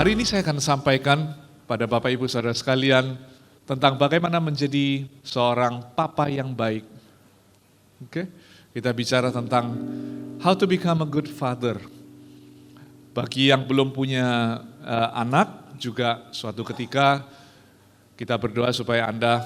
Hari ini saya akan sampaikan pada Bapak Ibu Saudara sekalian tentang bagaimana menjadi seorang papa yang baik. Oke, kita bicara tentang how to become a good father. Bagi yang belum punya anak, juga suatu ketika kita berdoa supaya Anda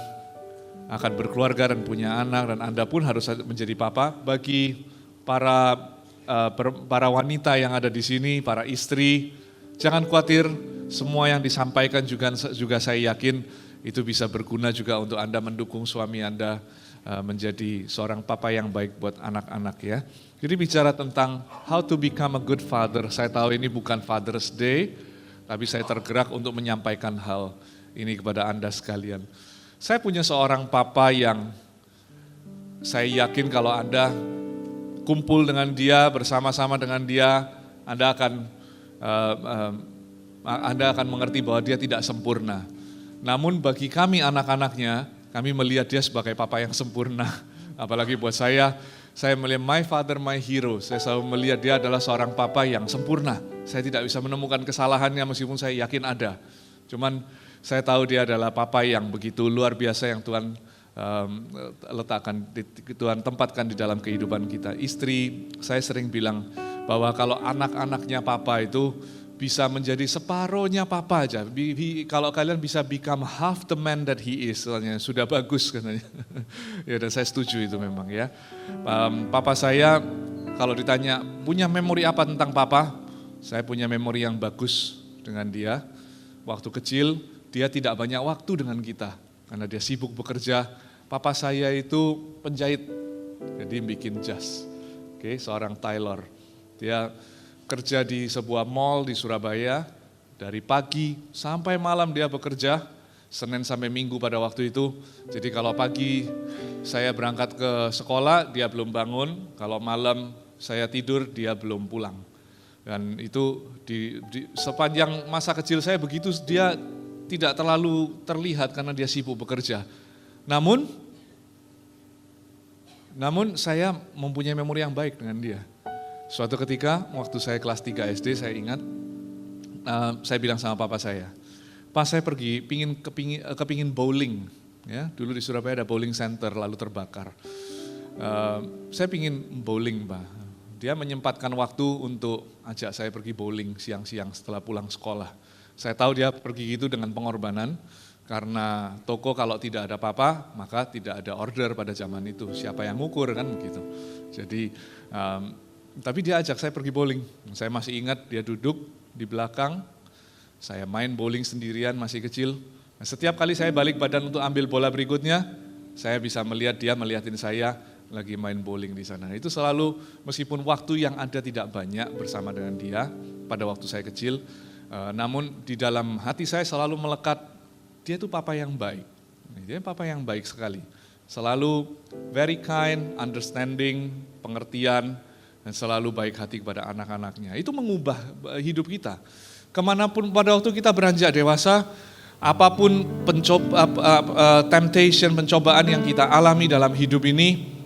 akan berkeluarga dan punya anak, dan Anda pun harus menjadi papa. Bagi para wanita yang ada di sini, para istri, jangan khawatir, semua yang disampaikan juga saya yakin itu bisa berguna juga untuk Anda mendukung suami Anda menjadi seorang papa yang baik buat anak-anak ya. Jadi bicara tentang how to become a good father, saya tahu ini bukan Father's Day, tapi saya tergerak untuk menyampaikan hal ini kepada Anda sekalian. Saya punya seorang papa yang saya yakin kalau Anda kumpul dengan dia, bersama-sama dengan dia, Anda akan mengerti bahwa dia tidak sempurna. Namun bagi kami anak-anaknya, kami melihat dia sebagai papa yang sempurna. Apalagi buat saya melihat my father, my hero. Saya selalu melihat dia adalah seorang papa yang sempurna. Saya tidak bisa menemukan kesalahannya meskipun saya yakin ada. Cuman saya tahu dia adalah papa yang begitu luar biasa yang Tuhan Tuhan tempatkan di dalam kehidupan kita. Istri, saya sering bilang bahwa kalau anak-anaknya papa itu bisa menjadi separohnya papa aja. Kalau kalian bisa become half the man that he is, sudah bagus katanya. Ya, dan saya setuju itu memang ya. Papa saya kalau ditanya punya memori apa tentang papa, saya punya memori yang bagus dengan dia. Waktu kecil dia tidak banyak waktu dengan kita karena dia sibuk bekerja. Papa saya itu penjahit, jadi bikin jas. Oke, seorang tailor. Dia kerja di sebuah mall di Surabaya, dari pagi sampai malam dia bekerja, Senin sampai Minggu pada waktu itu. Jadi kalau pagi saya berangkat ke sekolah, dia belum bangun, kalau malam saya tidur, dia belum pulang. Dan itu di sepanjang masa kecil saya begitu, dia tidak terlalu terlihat karena dia sibuk bekerja. Namun saya mempunyai memori yang baik dengan dia. Suatu ketika waktu saya kelas 3 SD saya ingat, saya bilang sama papa saya, "Pak, saya pergi kepingin bowling." Ya, dulu di Surabaya ada bowling center lalu terbakar. Saya pingin bowling, Pak. Dia menyempatkan waktu untuk ajak saya pergi bowling siang-siang setelah pulang sekolah. Saya tahu dia pergi gitu dengan pengorbanan, karena toko kalau tidak ada papa, maka tidak ada order pada zaman itu. Siapa yang ngukur kan begitu. Jadi, tapi dia ajak saya pergi bowling. Saya masih ingat dia duduk di belakang, saya main bowling sendirian masih kecil. Nah, setiap kali saya balik badan untuk ambil bola berikutnya, saya bisa melihat dia melihatin saya lagi main bowling di sana. Itu selalu meskipun waktu yang ada tidak banyak bersama dengan dia pada waktu saya kecil, namun di dalam hati saya selalu melekat, dia itu papa yang baik. Dia papa yang baik sekali. Selalu very kind, understanding, pengertian, dan selalu baik hati kepada anak-anaknya. Itu mengubah hidup kita. Kemanapun pada waktu kita beranjak dewasa, apapun temptation, pencobaan yang kita alami dalam hidup ini,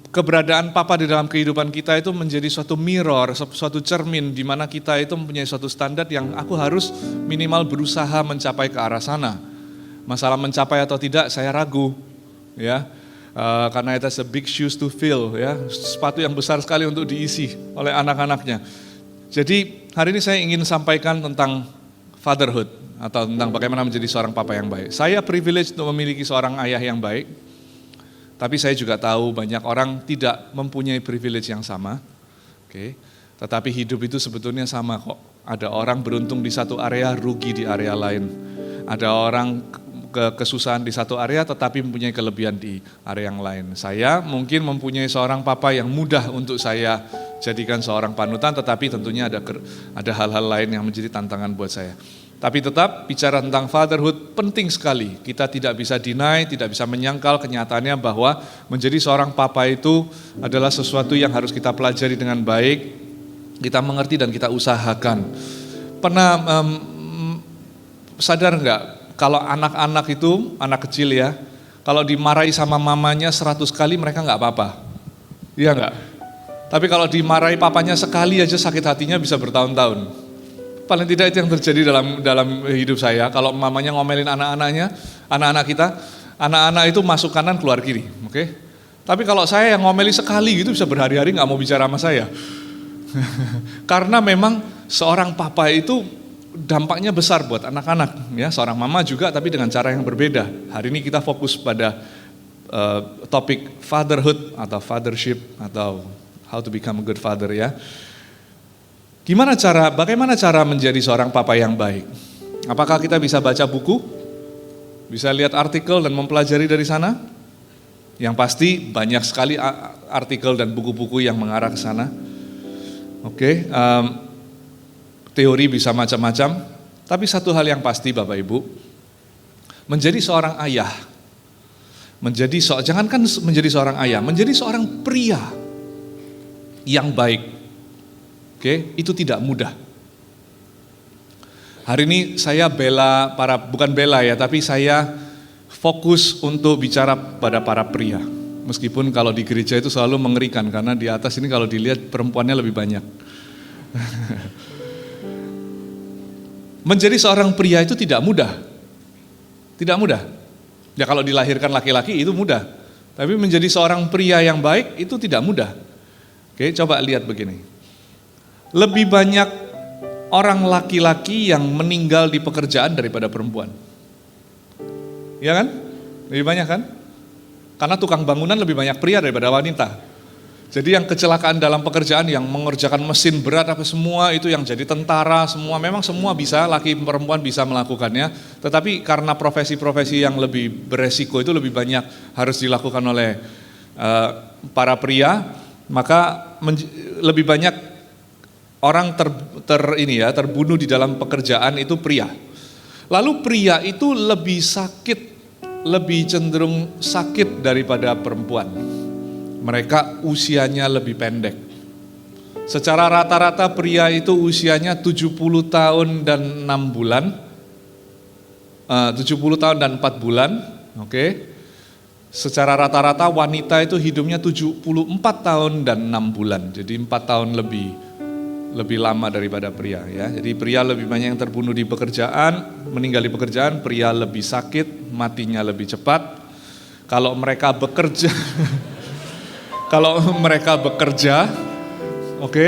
keberadaan papa di dalam kehidupan kita itu menjadi suatu mirror, suatu cermin di mana kita itu mempunyai suatu standar yang aku harus minimal berusaha mencapai ke arah sana. Masalah mencapai atau tidak saya ragu, ya, karena itu a big shoes to fill, ya, sepatu yang besar sekali untuk diisi oleh anak-anaknya. Jadi hari ini saya ingin sampaikan tentang fatherhood atau tentang bagaimana menjadi seorang papa yang baik. Saya privilege untuk memiliki seorang ayah yang baik. Tapi saya juga tahu banyak orang tidak mempunyai privilege yang sama. Oke. Tetapi hidup itu sebetulnya sama kok. Ada orang beruntung di satu area, rugi di area lain. Ada orang kesusahan di satu area tetapi mempunyai kelebihan di area yang lain. Saya mungkin mempunyai seorang papa yang mudah untuk saya jadikan seorang panutan, tetapi tentunya ada hal-hal lain yang menjadi tantangan buat saya. Tapi tetap bicara tentang fatherhood penting sekali. Kita tidak bisa deny, tidak bisa menyangkal kenyataannya bahwa menjadi seorang papa itu adalah sesuatu yang harus kita pelajari dengan baik, kita mengerti dan kita usahakan. Pernah sadar enggak kalau anak-anak itu, anak kecil ya, kalau dimarahi sama mamanya 100 kali mereka enggak apa-apa. Iya enggak? Tapi kalau dimarahi papanya sekali aja sakit hatinya bisa bertahun-tahun. Paling tidak itu yang terjadi dalam hidup saya. Kalau mamanya ngomelin anak-anak kita, anak-anak itu masuk kanan keluar kiri, oke? Tapi kalau saya yang ngomeli sekali gitu bisa berhari-hari nggak mau bicara sama saya. Karena memang seorang papa itu dampaknya besar buat anak-anak, ya. Seorang mama juga, tapi dengan cara yang berbeda. Hari ini kita fokus pada topik fatherhood atau fathership atau how to become a good father, ya. Bagaimana cara menjadi seorang papa yang baik? Apakah kita bisa baca buku? Bisa lihat artikel dan mempelajari dari sana? Yang pasti banyak sekali artikel dan buku-buku yang mengarah ke sana. Oke, teori bisa macam-macam, tapi satu hal yang pasti Bapak Ibu, menjadi seorang ayah, jangankan menjadi seorang ayah, menjadi seorang pria yang baik. Oke, itu tidak mudah. Hari ini saya bukan bela ya, tapi saya fokus untuk bicara pada para pria. Meskipun kalau di gereja itu selalu mengerikan, karena di atas ini kalau dilihat perempuannya lebih banyak. Menjadi seorang pria itu tidak mudah. Tidak mudah. Ya kalau dilahirkan laki-laki itu mudah. Tapi menjadi seorang pria yang baik itu tidak mudah. Oke, coba lihat begini. Lebih banyak orang laki-laki yang meninggal di pekerjaan daripada perempuan. Iya kan? Lebih banyak kan? Karena tukang bangunan lebih banyak pria daripada wanita. Jadi yang kecelakaan dalam pekerjaan, yang mengerjakan mesin berat apa semua, itu yang jadi tentara semua, memang semua bisa, laki perempuan bisa melakukannya. Tetapi karena profesi-profesi yang lebih beresiko itu lebih banyak harus dilakukan oleh para pria, maka lebih banyak orang terbunuh di dalam pekerjaan itu pria. Lalu pria itu lebih cenderung sakit daripada perempuan. Mereka usianya lebih pendek. Secara rata-rata pria itu usianya 70 tahun dan 6 bulan. 70 tahun dan 4 bulan, oke. Secara rata-rata wanita itu hidupnya 74 tahun dan 6 bulan. Jadi 4 tahun lebih lama daripada pria, ya. Jadi pria lebih banyak yang terbunuh di pekerjaan, meninggal di pekerjaan, pria lebih sakit, matinya lebih cepat. Kalau mereka bekerja oke,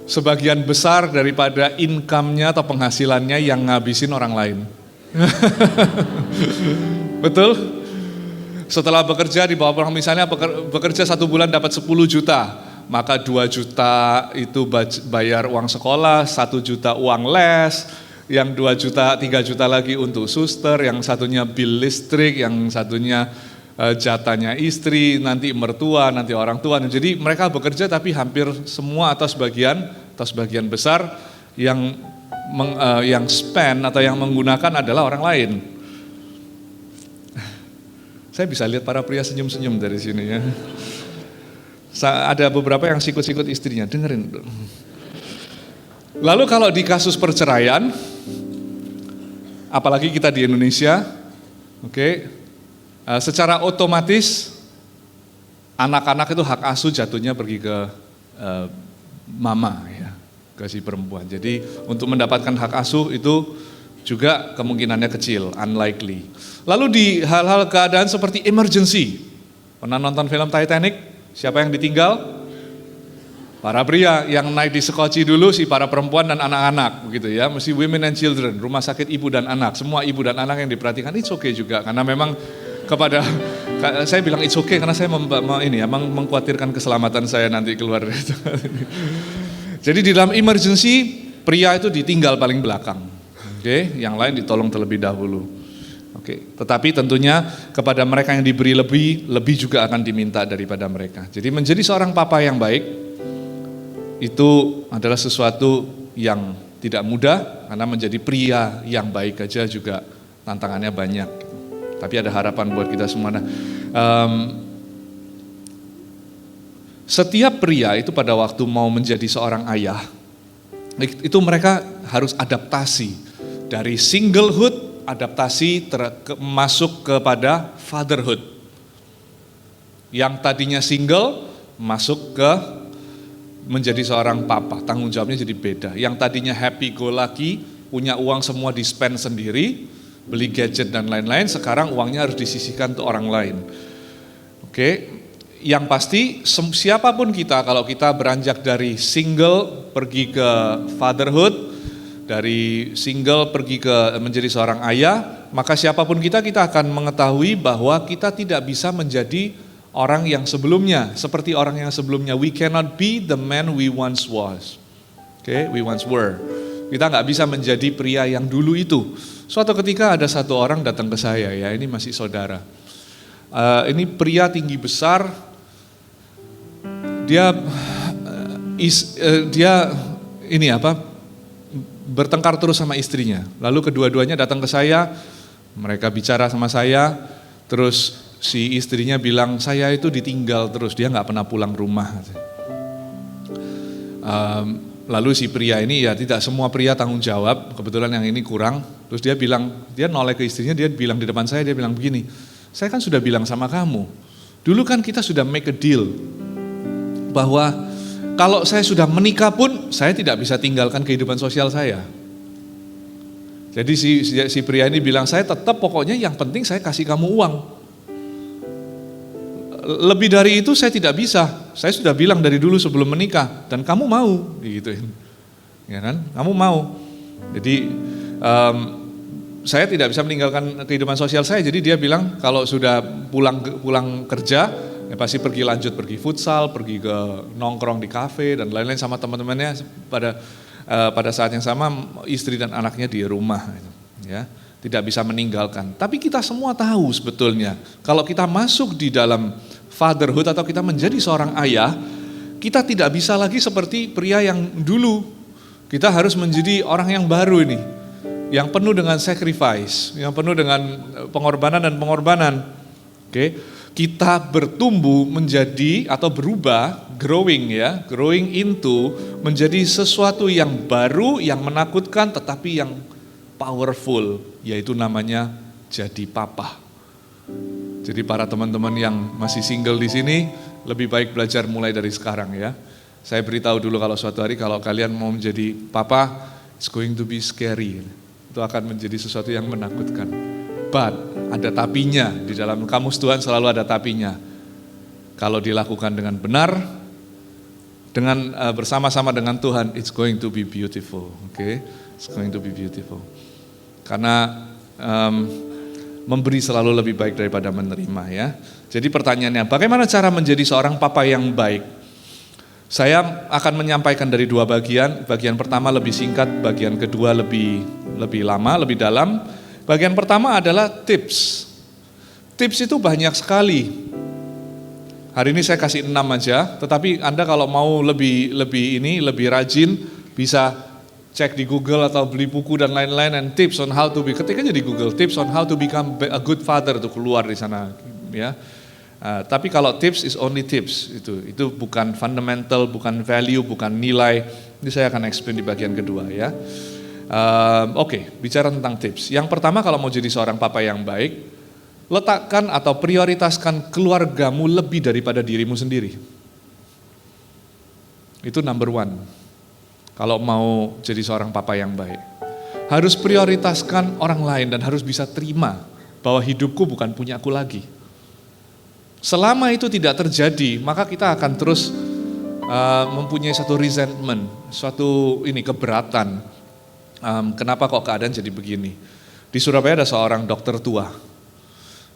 sebagian besar daripada income-nya atau penghasilannya yang ngabisin orang lain. Betul? Setelah bekerja di bawah orang, misalnya bekerja 1 bulan dapat 10 juta. Maka 2 juta itu bayar uang sekolah, 1 juta uang les, yang 2 juta, 3 juta lagi untuk suster, yang satunya bil listrik, yang satunya jatahnya istri, nanti mertua, nanti orang tua. Jadi mereka bekerja tapi hampir semua atau sebagian besar yang spend atau yang menggunakan adalah orang lain. Saya bisa lihat para pria senyum-senyum dari sini, ya. Ada beberapa yang sikut-sikut istrinya, dengerin. Lalu kalau di kasus perceraian, apalagi kita di Indonesia, oke, secara otomatis anak-anak itu hak asuh jatuhnya pergi ke mama, ya, ke si perempuan. Jadi untuk mendapatkan hak asuh itu juga kemungkinannya kecil, unlikely. Lalu di hal-hal keadaan seperti emergency, pernah nonton film Titanic? Siapa yang ditinggal? Para pria yang naik di sekoci dulu, para perempuan dan anak-anak, begitu ya. Mesti women and children, rumah sakit ibu dan anak, semua ibu dan anak yang diperhatikan. It's okay juga, karena memang saya bilang it's okay karena saya mengkhawatirkan keselamatan saya nanti keluar. Jadi di dalam emergency, pria itu ditinggal paling belakang, oke, yang lain ditolong terlebih dahulu. Oke, tetapi tentunya kepada mereka yang diberi lebih juga akan diminta daripada mereka. Jadi menjadi seorang papa yang baik itu adalah sesuatu yang tidak mudah, karena menjadi pria yang baik aja juga tantangannya banyak. Tapi ada harapan buat kita semua. Setiap pria itu pada waktu mau menjadi seorang ayah, itu mereka harus adaptasi dari singlehood, adaptasi masuk kepada fatherhood. Yang tadinya single masuk ke menjadi seorang papa, tanggung jawabnya jadi beda. Yang tadinya happy go lucky, punya uang semua di-spend sendiri, beli gadget dan lain-lain, sekarang uangnya harus disisihkan untuk orang lain. Oke, yang pasti siapapun kita, kalau kita beranjak dari single pergi ke fatherhood, dari single pergi ke menjadi seorang ayah, maka siapapun kita akan mengetahui bahwa kita tidak bisa menjadi orang yang sebelumnya, seperti orang yang sebelumnya. We cannot be the man we once was. Okay, we once were. Kita nggak bisa menjadi pria yang dulu itu. Suatu ketika ada satu orang datang ke saya, ya ini masih saudara. Ini pria tinggi besar, dia bertengkar terus sama istrinya. Lalu kedua-duanya datang ke saya, mereka bicara sama saya, terus si istrinya bilang, saya itu ditinggal terus, dia nggak pernah pulang rumah. Lalu si pria ini, ya tidak semua pria tanggung jawab, kebetulan yang ini kurang. Terus dia bilang, dia noleh ke istrinya, dia bilang di depan saya, dia bilang begini, saya kan sudah bilang sama kamu, dulu kan kita sudah make a deal, bahwa kalau saya sudah menikah pun, saya tidak bisa tinggalkan kehidupan sosial saya. Jadi si pria ini bilang, saya tetap pokoknya yang penting saya kasih kamu uang. Lebih dari itu saya tidak bisa. Saya sudah bilang dari dulu sebelum menikah, dan kamu mau, gituin, ya kan? Kamu mau. Jadi saya tidak bisa meninggalkan kehidupan sosial saya. Jadi dia bilang kalau sudah pulang kerja, ya pasti lanjut pergi futsal, pergi ke nongkrong di kafe dan lain-lain sama teman-temannya. Pada saat yang sama istri dan anaknya di rumah, ya. Tidak bisa meninggalkan. Tapi kita semua tahu sebetulnya, kalau kita masuk di dalam fatherhood atau kita menjadi seorang ayah, kita tidak bisa lagi seperti pria yang dulu. Kita harus menjadi orang yang baru ini, yang penuh dengan sacrifice, yang penuh dengan pengorbanan. Oke, kita bertumbuh menjadi atau berubah, growing into menjadi sesuatu yang baru, yang menakutkan, tetapi yang powerful, yaitu namanya jadi papa. Jadi para teman-teman yang masih single di sini, lebih baik belajar mulai dari sekarang ya. Saya beritahu dulu kalau suatu hari kalau kalian mau menjadi papa, it's going to be scary. Itu akan menjadi sesuatu yang menakutkan. But ada tapinya, di dalam kamus Tuhan selalu ada tapinya. Kalau dilakukan dengan benar, dengan bersama-sama dengan Tuhan, it's going to be beautiful. Okay? It's going to be beautiful. Karena memberi selalu lebih baik daripada menerima ya. Jadi pertanyaannya, bagaimana cara menjadi seorang papa yang baik? Saya akan menyampaikan dari dua bagian. Bagian pertama lebih singkat, bagian kedua lebih lama, lebih dalam. Bagian pertama adalah tips. Tips itu banyak sekali. Hari ini saya kasih 6 aja, tetapi Anda kalau mau lebih rajin bisa cek di Google atau beli buku dan lain-lain, and tips on how to be, ketik aja di Google, tips on how to become a good father, itu keluar di sana ya. Tapi kalau tips is only tips, itu bukan fundamental, bukan value, bukan nilai. Ini saya akan explain di bagian kedua ya. Oke, bicara tentang tips. Yang pertama, kalau mau jadi seorang papa yang baik, letakkan atau prioritaskan keluargamu lebih daripada dirimu sendiri. Itu number one. Kalau mau jadi seorang papa yang baik, harus prioritaskan orang lain dan harus bisa terima bahwa hidupku bukan punya aku lagi. Selama itu tidak terjadi, maka kita akan terus mempunyai satu resentment, suatu keberatan. Kenapa kok keadaan jadi begini? Di Surabaya ada seorang dokter tua.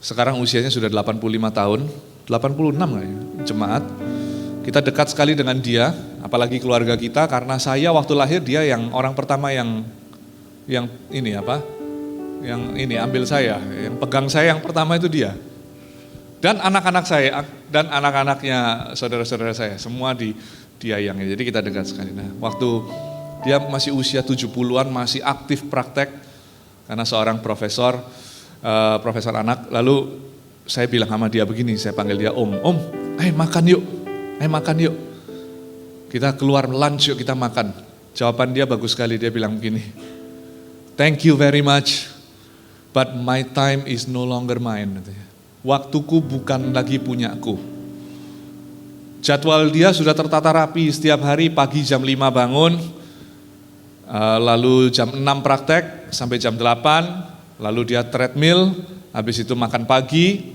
Sekarang usianya sudah 85 tahun, 86 kayaknya, jemaat. Kita dekat sekali dengan dia, apalagi keluarga kita, karena saya waktu lahir dia yang orang pertama yang ambil saya, yang pegang saya yang pertama itu dia. Dan anak-anak saya dan anak-anaknya saudara-saudara saya semua dia yang, jadi kita dekat sekali. Nah, waktu dia masih usia 70-an, masih aktif praktek karena seorang profesor anak. Lalu saya bilang sama dia begini, saya panggil dia Om, ayo makan yuk. Kita keluar lunch yuk, kita makan. Jawaban dia bagus sekali, dia bilang begini, thank you very much, but my time is no longer mine. Waktuku bukan lagi punyaku. Jadwal dia sudah tertata rapi, setiap hari pagi jam 5 bangun, lalu jam 6 praktek sampai jam 8, lalu dia treadmill, habis itu makan pagi,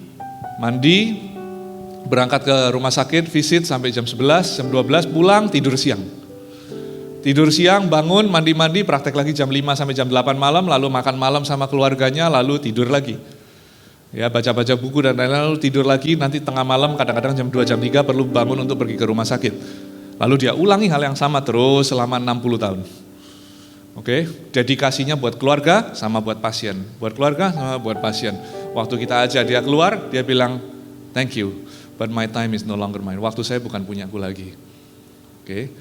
mandi, berangkat ke rumah sakit, visit sampai jam 11, jam 12 pulang, tidur siang. Tidur siang, bangun, mandi-mandi, praktek lagi jam 5 sampai jam 8 malam, lalu makan malam sama keluarganya, lalu tidur lagi. Ya, baca-baca buku dan lain-lain, lalu tidur lagi, nanti tengah malam kadang-kadang jam 2, jam 3 perlu bangun untuk pergi ke rumah sakit. Lalu dia ulangi hal yang sama terus selama 60 tahun. Oke, dedikasinya buat keluarga sama buat pasien. Buat keluarga sama buat pasien. Waktu kita ajak dia keluar, dia bilang, thank you, but my time is no longer mine. Waktu saya bukan punyaku lagi. Oke,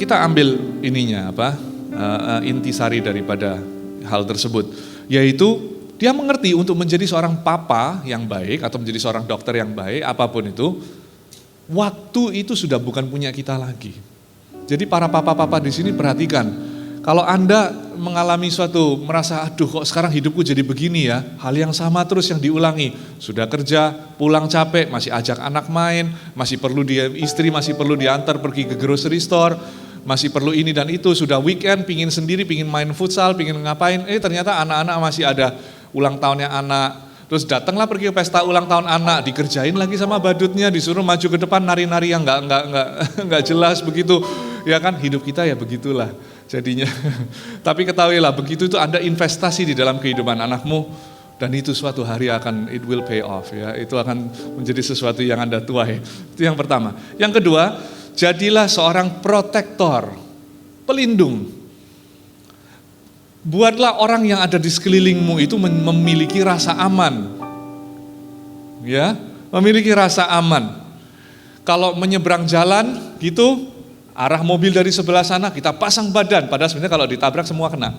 kita ambil ininya intisari daripada hal tersebut, yaitu dia mengerti untuk menjadi seorang papa yang baik atau menjadi seorang dokter yang baik, apapun itu, waktu itu sudah bukan punya kita lagi. Jadi para papa-papa di sini perhatikan, kalau Anda mengalami suatu merasa, aduh kok sekarang hidupku jadi begini ya, hal yang sama terus yang diulangi, sudah kerja, pulang capek, masih ajak anak main, masih perlu istri masih perlu diantar pergi ke grocery store, masih perlu ini dan itu, sudah weekend, pingin sendiri, pingin main futsal, pingin ngapain, ternyata anak-anak masih ada ulang tahunnya anak, terus datanglah pergi ke pesta ulang tahun anak, dikerjain lagi sama badutnya, disuruh maju ke depan nari-nari yang nggak jelas begitu, ya kan, hidup kita ya begitulah jadinya. Tapi ketahuilah, begitu itu Anda investasi di dalam kehidupan anakmu, dan itu suatu hari it will pay off ya, itu akan menjadi sesuatu yang Anda tuai. Itu yang pertama. Yang kedua, jadilah seorang protektor, pelindung. Buatlah orang yang ada di sekelilingmu itu memiliki rasa aman. Ya, memiliki rasa aman. Kalau menyeberang jalan gitu, arah mobil dari sebelah sana kita pasang badan, padahal sebenarnya kalau ditabrak semua kena.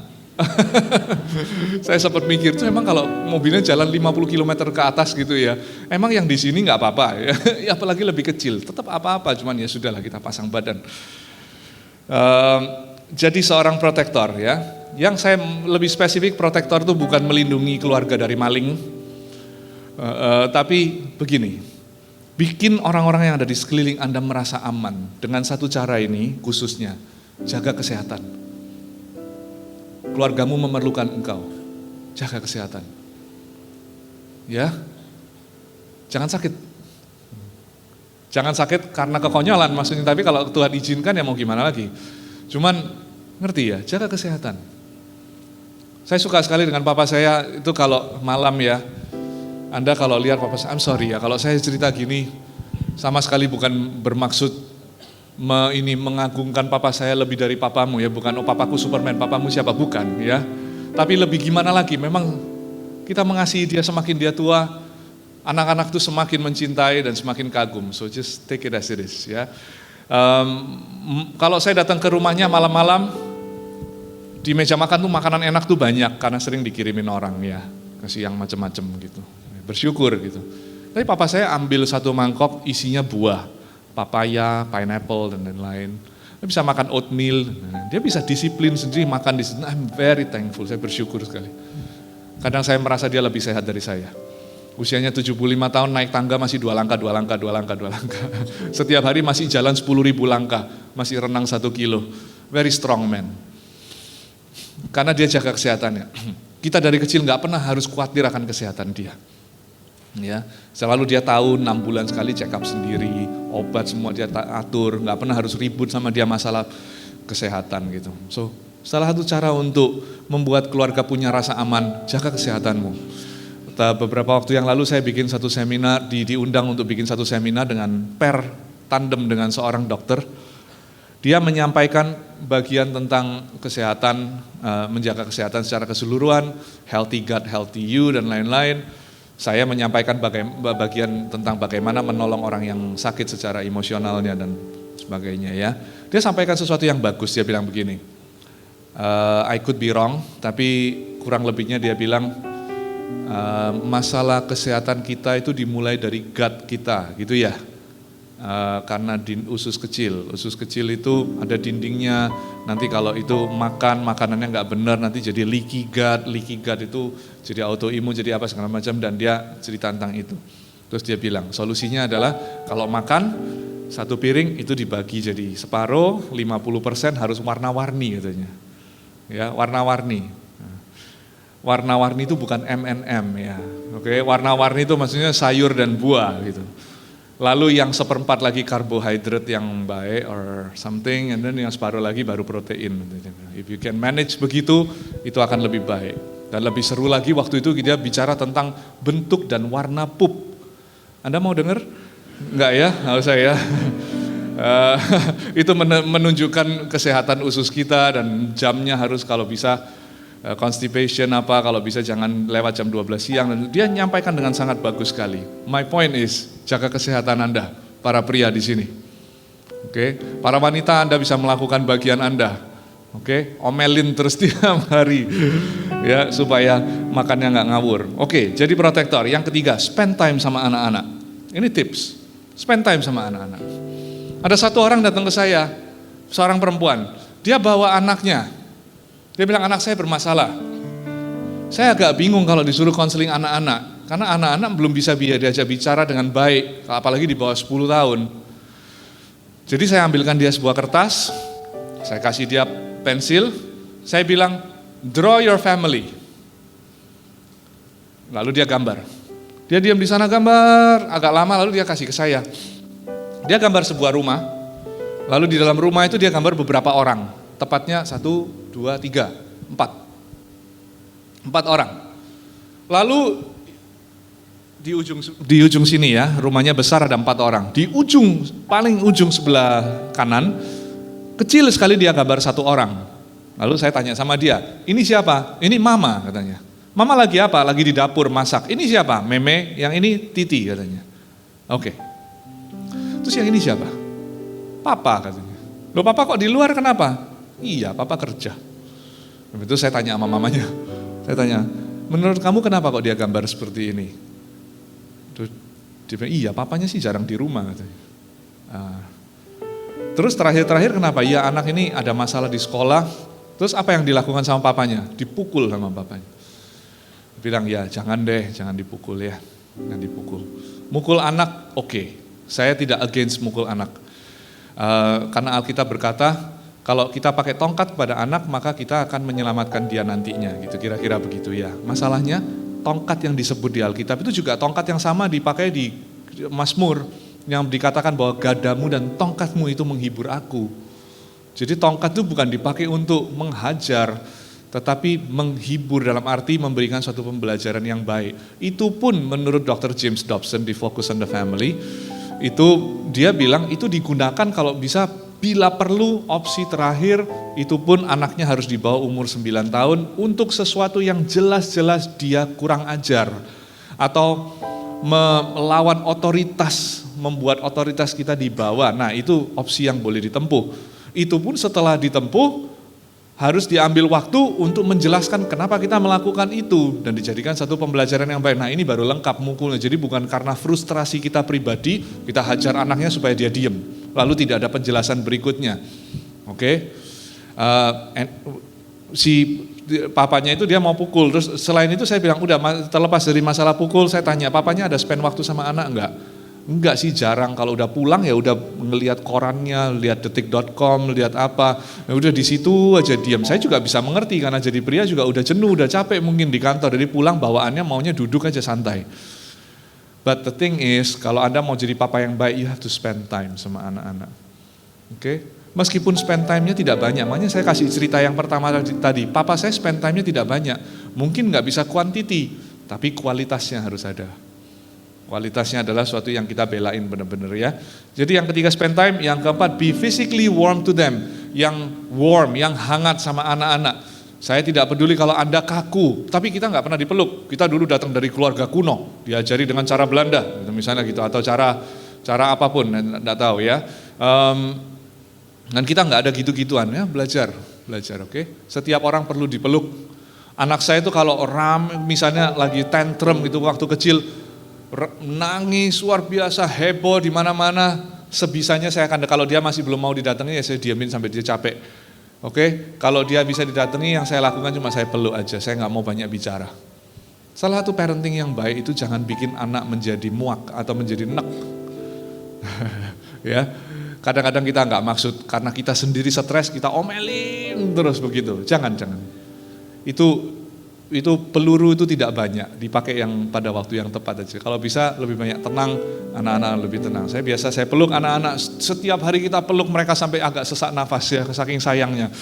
Saya sempat mikir tuh, emang kalau mobilnya jalan 50 km ke atas gitu ya, emang yang di sini nggak apa-apa ya, apalagi lebih kecil, tetap apa-apa, cuman ya sudahlah kita pasang badan. Jadi seorang protektor ya. Yang saya lebih spesifik, protektor itu bukan melindungi keluarga dari maling, tapi begini, bikin orang-orang yang ada di sekeliling Anda merasa aman. Dengan satu cara ini khususnya, jaga kesehatan. Keluargamu memerlukan engkau, jaga kesehatan. Ya, jangan sakit. Jangan sakit karena kekonyolan maksudnya, tapi kalau Tuhan izinkan ya mau gimana lagi. Cuman ngerti ya, jaga kesehatan. Saya suka sekali dengan papa saya itu kalau malam ya, Anda kalau lihat papa saya, I'm sorry ya kalau saya cerita gini, sama sekali bukan bermaksud mengagungkan papa saya lebih dari papamu ya, bukan oh papaku Superman, papamu siapa, bukan ya. Tapi lebih gimana lagi, memang kita mengasihi dia semakin dia tua, anak-anak itu semakin mencintai dan semakin kagum, so just take it as it is ya. Kalau saya datang ke rumahnya malam-malam, di meja makan tuh makanan enak tuh banyak karena sering dikirimin orang ya, kasih yang macam-macam gitu, bersyukur gitu. Tapi papa saya ambil satu mangkok isinya buah, papaya, pineapple dan lain-lain. Dia bisa makan oatmeal, dia bisa disiplin sendiri makan di sini. I'm very thankful, saya bersyukur sekali. Kadang saya merasa dia lebih sehat dari saya. Usianya 75 tahun, naik tangga masih 2 langkah. Setiap hari masih jalan 10.000 langkah, masih renang 1 kilo. Very strong man. Karena dia jaga kesehatannya. Kita dari kecil nggak pernah harus khawatir akan kesehatan dia. Ya, selalu dia tahu 6 bulan sekali check up sendiri, obat semua dia atur, nggak pernah harus ribut sama dia masalah kesehatan gitu. So, salah satu cara untuk membuat keluarga punya rasa aman, jaga kesehatanmu. Beberapa waktu yang lalu saya bikin satu seminar, diundang untuk bikin satu seminar dengan tandem dengan seorang dokter. Dia menyampaikan bagian tentang kesehatan, menjaga kesehatan secara keseluruhan, healthy gut, healthy you, dan lain-lain. Saya menyampaikan bagian tentang bagaimana menolong orang yang sakit secara emosionalnya dan sebagainya ya. Dia sampaikan sesuatu yang bagus, dia bilang begini, I could be wrong, tapi kurang lebihnya dia bilang, masalah kesehatan kita itu dimulai dari gut kita, gitu ya. Karena usus kecil itu ada dindingnya, nanti kalau itu makanannya nggak benar nanti jadi leaky gut itu jadi autoimun, jadi apa segala macam, dan dia cerita tentang itu. Terus dia bilang solusinya adalah kalau makan Satu piring itu dibagi jadi separuh, 50% harus warna-warni katanya. Ya, warna-warni. Warna-warni itu bukan M&M ya. Oke, warna-warni itu maksudnya sayur dan buah gitu. Lalu yang seperempat lagi karbohidrat yang baik or something, and then yang separuh lagi baru protein. If you can manage begitu, itu akan lebih baik. Dan lebih seru lagi waktu itu dia bicara tentang bentuk dan warna pup. Anda mau dengar? Enggak ya, nggak usah ya. Itu menunjukkan kesehatan usus kita dan jamnya harus kalau bisa constipation apa, kalau bisa jangan lewat jam 12 siang. Dan dia menyampaikan dengan sangat bagus sekali. My point is, jaga kesehatan Anda, para pria di sini. Oke, para wanita Anda bisa melakukan bagian Anda. Oke, omelin terus tiap hari ya supaya makannya nggak ngawur. Oke, jadi protektor. Yang ketiga, spend time sama anak-anak. Ini tips, spend time sama anak-anak. Ada satu orang datang ke saya, seorang perempuan, dia bawa anaknya. Dia bilang anak saya bermasalah. Saya agak bingung kalau disuruh konseling anak-anak, karena anak-anak belum bisa diajak bicara dengan baik, apalagi di bawah 10 tahun. Jadi saya ambilkan dia sebuah kertas, saya kasih dia pensil, saya bilang, draw your family. Lalu dia gambar. Dia diam di sana gambar, agak lama lalu dia kasih ke saya. Dia gambar sebuah rumah, lalu di dalam rumah itu dia gambar beberapa orang. Tepatnya 1, 2, 3, 4 orang. Lalu di ujung sini ya, rumahnya besar ada 4 orang. Di paling ujung sebelah kanan, kecil sekali dia gambar 1 orang. Lalu saya tanya sama dia, ini siapa? Ini mama katanya. Mama lagi apa? Lagi di dapur masak. Ini siapa? Meme, yang ini Titi katanya. Oke. Terus yang ini siapa? Papa katanya. Loh papa kok di luar kenapa? Iya, papa kerja. Itu saya tanya sama mamanya. Saya tanya, menurut kamu kenapa kok dia gambar seperti ini? Terus dia bilang, iya papanya sih jarang di rumah katanya. Terus terakhir kenapa? Iya anak ini ada masalah di sekolah. Terus apa yang dilakukan sama papanya? Dipukul sama papanya. Dia bilang, ya jangan deh, jangan dipukul ya. Jangan dipukul. Mukul anak, oke. Saya tidak against mukul anak. Karena Alkitab berkata, kalau kita pakai tongkat pada anak, maka kita akan menyelamatkan dia nantinya, gitu kira-kira begitu ya. Masalahnya, tongkat yang disebut di Alkitab itu juga tongkat yang sama dipakai di Mazmur, yang dikatakan bahwa gadamu dan tongkatmu itu menghibur aku. Jadi tongkat itu bukan dipakai untuk menghajar, tetapi menghibur dalam arti memberikan suatu pembelajaran yang baik. Itu pun menurut Dr. James Dobson di Focus on the Family, itu dia bilang itu digunakan kalau bisa. Bila perlu opsi terakhir itu pun anaknya harus di bawah umur 9 tahun untuk sesuatu yang jelas-jelas dia kurang ajar. Atau melawan otoritas, membuat otoritas kita di bawah. Nah itu opsi yang boleh ditempuh. Itu pun setelah ditempuh harus diambil waktu untuk menjelaskan kenapa kita melakukan itu. Dan dijadikan satu pembelajaran yang baik. Nah ini baru lengkap mukulnya. Jadi bukan karena frustrasi kita pribadi, kita hajar anaknya supaya dia diem. Lalu tidak ada penjelasan berikutnya. Oke. Si papanya itu dia mau pukul. Terus selain itu saya bilang, udah terlepas dari masalah pukul, saya tanya, papanya ada spend waktu sama anak enggak? Enggak sih, jarang. Kalau udah pulang ya udah ngelihat korannya, lihat detik.com, lihat apa. Ya udah di situ aja diam. Saya juga bisa mengerti karena jadi pria juga udah jenuh, udah capek mungkin di kantor. Jadi pulang bawaannya maunya duduk aja santai. But the thing is, kalau Anda mau jadi papa yang baik, you have to spend time sama anak-anak. Oke? Meskipun spend time-nya tidak banyak, makanya saya kasih cerita yang pertama tadi, papa saya spend time-nya tidak banyak. Mungkin nggak bisa quantity, tapi kualitasnya harus ada. Kualitasnya adalah suatu yang kita belain benar-benar ya. Jadi yang ketiga spend time, yang keempat be physically warm to them. Yang warm, yang hangat sama anak-anak. Saya tidak peduli kalau Anda kaku, tapi kita nggak pernah dipeluk. Kita dulu datang dari keluarga kuno, diajari dengan cara Belanda, gitu, misalnya gitu, atau cara apapun, nggak tahu ya. Dan kita nggak ada gitu-gituan ya, belajar, oke. Setiap orang perlu dipeluk. Anak saya itu kalau misalnya lagi tantrum gitu waktu kecil, nangis luar biasa, heboh di mana-mana. Sebisanya saya akan, kalau dia masih belum mau didatangi ya saya diamin sampai dia capek. Oke, kalau dia bisa didatangi, yang saya lakukan cuma saya peluk aja, saya nggak mau banyak bicara. Salah satu parenting yang baik itu jangan bikin anak menjadi muak atau menjadi nek. Ya, kadang-kadang kita nggak maksud karena kita sendiri stres kita omelin terus begitu. Jangan. Itu peluru itu tidak banyak, dipakai yang pada waktu yang tepat aja. Kalau bisa lebih banyak tenang, anak-anak lebih tenang. Saya peluk anak-anak, setiap hari kita peluk mereka sampai agak sesak nafas ya, saking sayangnya.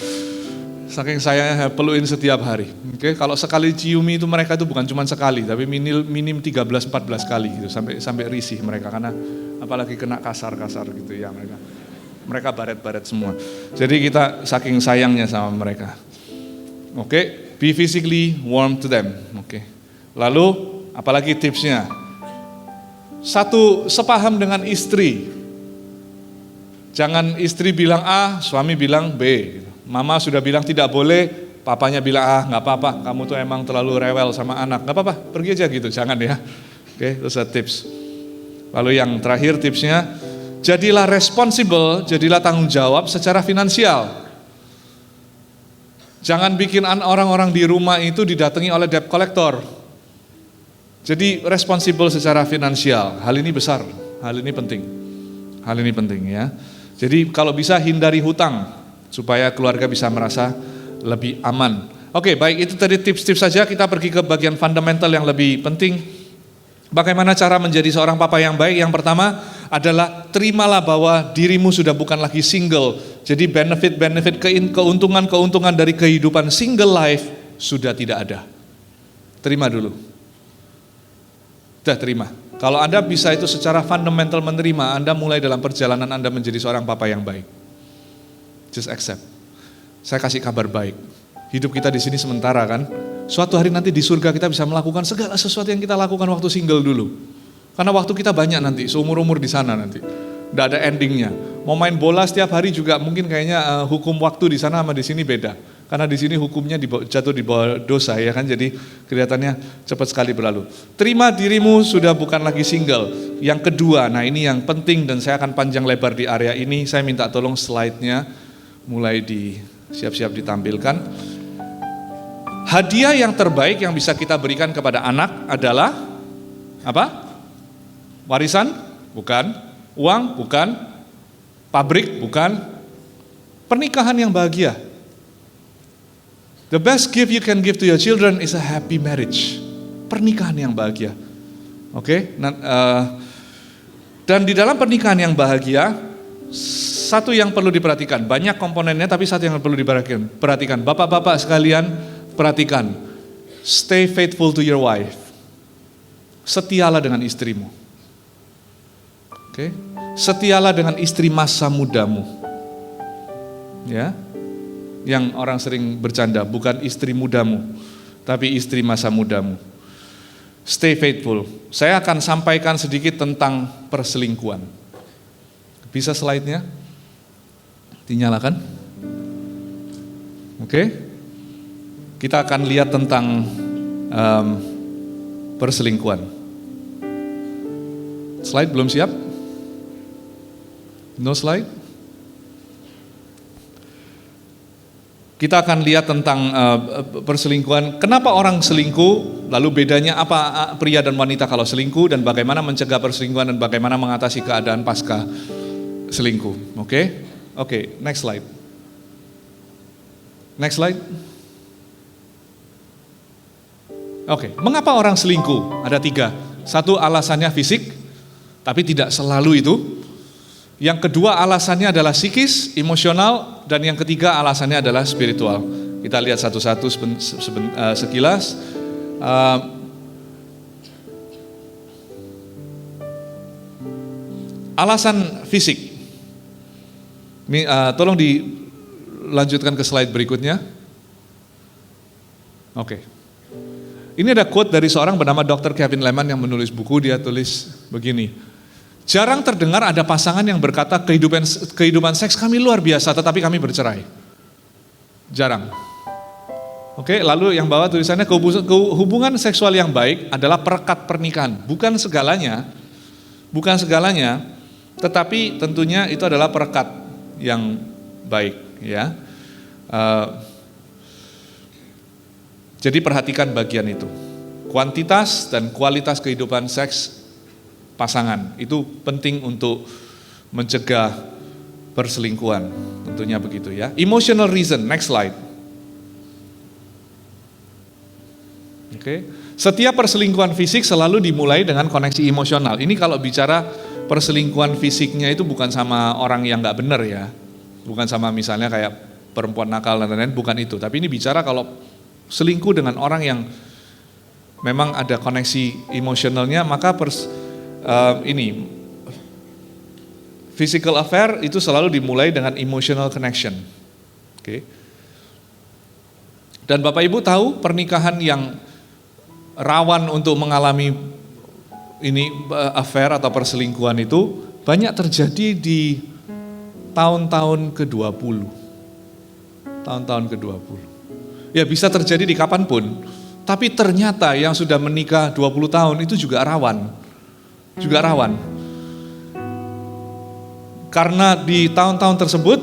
Saking sayangnya peluin setiap hari. Oke, kalau sekali ciumi itu mereka itu bukan cuma sekali, tapi minim 13-14 kali gitu, sampai risih mereka karena apalagi kena kasar-kasar gitu ya mereka baret-baret semua. Jadi kita saking sayangnya sama mereka. Oke, be physically warm to them. Oke. Lalu apalagi tipsnya? Satu, sepaham dengan istri. Jangan istri bilang A, suami bilang B. Mama sudah bilang tidak boleh, papanya bilang nggak apa-apa, kamu tuh emang terlalu rewel sama anak, nggak apa-apa, pergi aja gitu, jangan ya. Oke, itu tips. Lalu yang terakhir tipsnya, jadilah responsible, jadilah tanggung jawab secara finansial. Jangan bikin orang-orang di rumah itu didatangi oleh debt collector. Jadi responsible secara finansial, hal ini besar, hal ini penting ya. Jadi kalau bisa hindari hutang, supaya keluarga bisa merasa lebih aman. Oke, baik, itu tadi tips-tips saja. Kita pergi ke bagian fundamental yang lebih penting. Bagaimana cara menjadi seorang papa yang baik? Yang pertama adalah terimalah bahwa dirimu sudah bukan lagi single. Jadi benefit-benefit, keuntungan-keuntungan dari kehidupan single life sudah tidak ada. Terima dulu. Sudah terima. Kalau Anda bisa itu secara fundamental menerima, Anda mulai dalam perjalanan Anda menjadi seorang papa yang baik. Just accept. Saya kasih kabar baik. Hidup kita di sini sementara kan. Suatu hari nanti di surga kita bisa melakukan segala sesuatu yang kita lakukan waktu single dulu. Karena waktu kita banyak nanti, seumur-umur di sana nanti. Tidak ada endingnya. Mau main bola setiap hari juga mungkin kayaknya hukum waktu di sana sama di sini beda. Karena di sini hukumnya jatuh di bawah dosa ya kan. Jadi kelihatannya cepat sekali berlalu. Terima dirimu sudah bukan lagi single. Yang kedua, nah ini yang penting dan saya akan panjang lebar di area ini. Saya minta tolong slide-nya mulai siap-siap ditampilkan. Hadiah yang terbaik yang bisa kita berikan kepada anak adalah apa? Warisan? Bukan. Uang? Bukan. Pabrik? Bukan. Pernikahan yang bahagia. The best gift you can give to your children is a happy marriage. Pernikahan yang bahagia. Oke? Dan di dalam pernikahan yang bahagia, satu yang perlu diperhatikan, banyak komponennya tapi satu yang perlu diperhatikan. Bapak-bapak sekalian, perhatikan. Stay faithful to your wife. Setialah dengan istrimu. Oke? Setialah dengan istri masa mudamu. Ya. Yang orang sering bercanda, bukan istri mudamu, tapi istri masa mudamu. Stay faithful. Saya akan sampaikan sedikit tentang perselingkuhan. Bisa slide-nya? Dinyalakan? Oke. Kita akan lihat tentang perselingkuhan. Slide belum siap? No slide? Kita akan lihat tentang perselingkuhan. Kenapa orang selingkuh? Lalu bedanya apa pria dan wanita kalau selingkuh dan bagaimana mencegah perselingkuhan dan bagaimana mengatasi keadaan pasca selingkuh. Oke, next slide. Next slide. Oke, mengapa orang selingkuh? Ada 3. Satu, alasannya fisik, tapi tidak selalu itu. Yang kedua, alasannya adalah psikis, emosional, dan yang ketiga alasannya adalah spiritual. Kita lihat satu-satu sekilas. Alasan fisik. Ini, tolong dilanjutkan ke slide berikutnya. Oke. Ini ada quote dari seorang bernama Dr. Kevin Leman yang menulis buku. Dia tulis begini. Jarang terdengar ada pasangan yang berkata kehidupan seks kami luar biasa tetapi kami bercerai. Jarang. Oke, lalu yang bawah tulisannya hubungan seksual yang baik adalah perekat pernikahan. Bukan segalanya, tetapi tentunya itu adalah perekat yang baik ya. Jadi perhatikan bagian itu. Kuantitas dan kualitas kehidupan seks pasangan itu penting untuk mencegah perselingkuhan. Tentunya begitu ya. Emotional reason, next slide. Oke. Setiap perselingkuhan fisik selalu dimulai dengan koneksi emosional. Ini kalau bicara perselingkuhan fisiknya itu bukan sama orang yang nggak benar ya. Bukan sama misalnya kayak perempuan nakal dan lain-lain, bukan itu. Tapi ini bicara kalau selingkuh dengan orang yang memang ada koneksi emosionalnya, maka physical affair itu selalu dimulai dengan emotional connection. Oke. Dan Bapak Ibu tahu pernikahan yang rawan untuk mengalami affair atau perselingkuhan itu banyak terjadi di tahun-tahun ke-20. Tahun-tahun ke-20. Ya bisa terjadi di kapanpun, tapi ternyata yang sudah menikah 20 tahun itu juga rawan. Juga rawan. Karena di tahun-tahun tersebut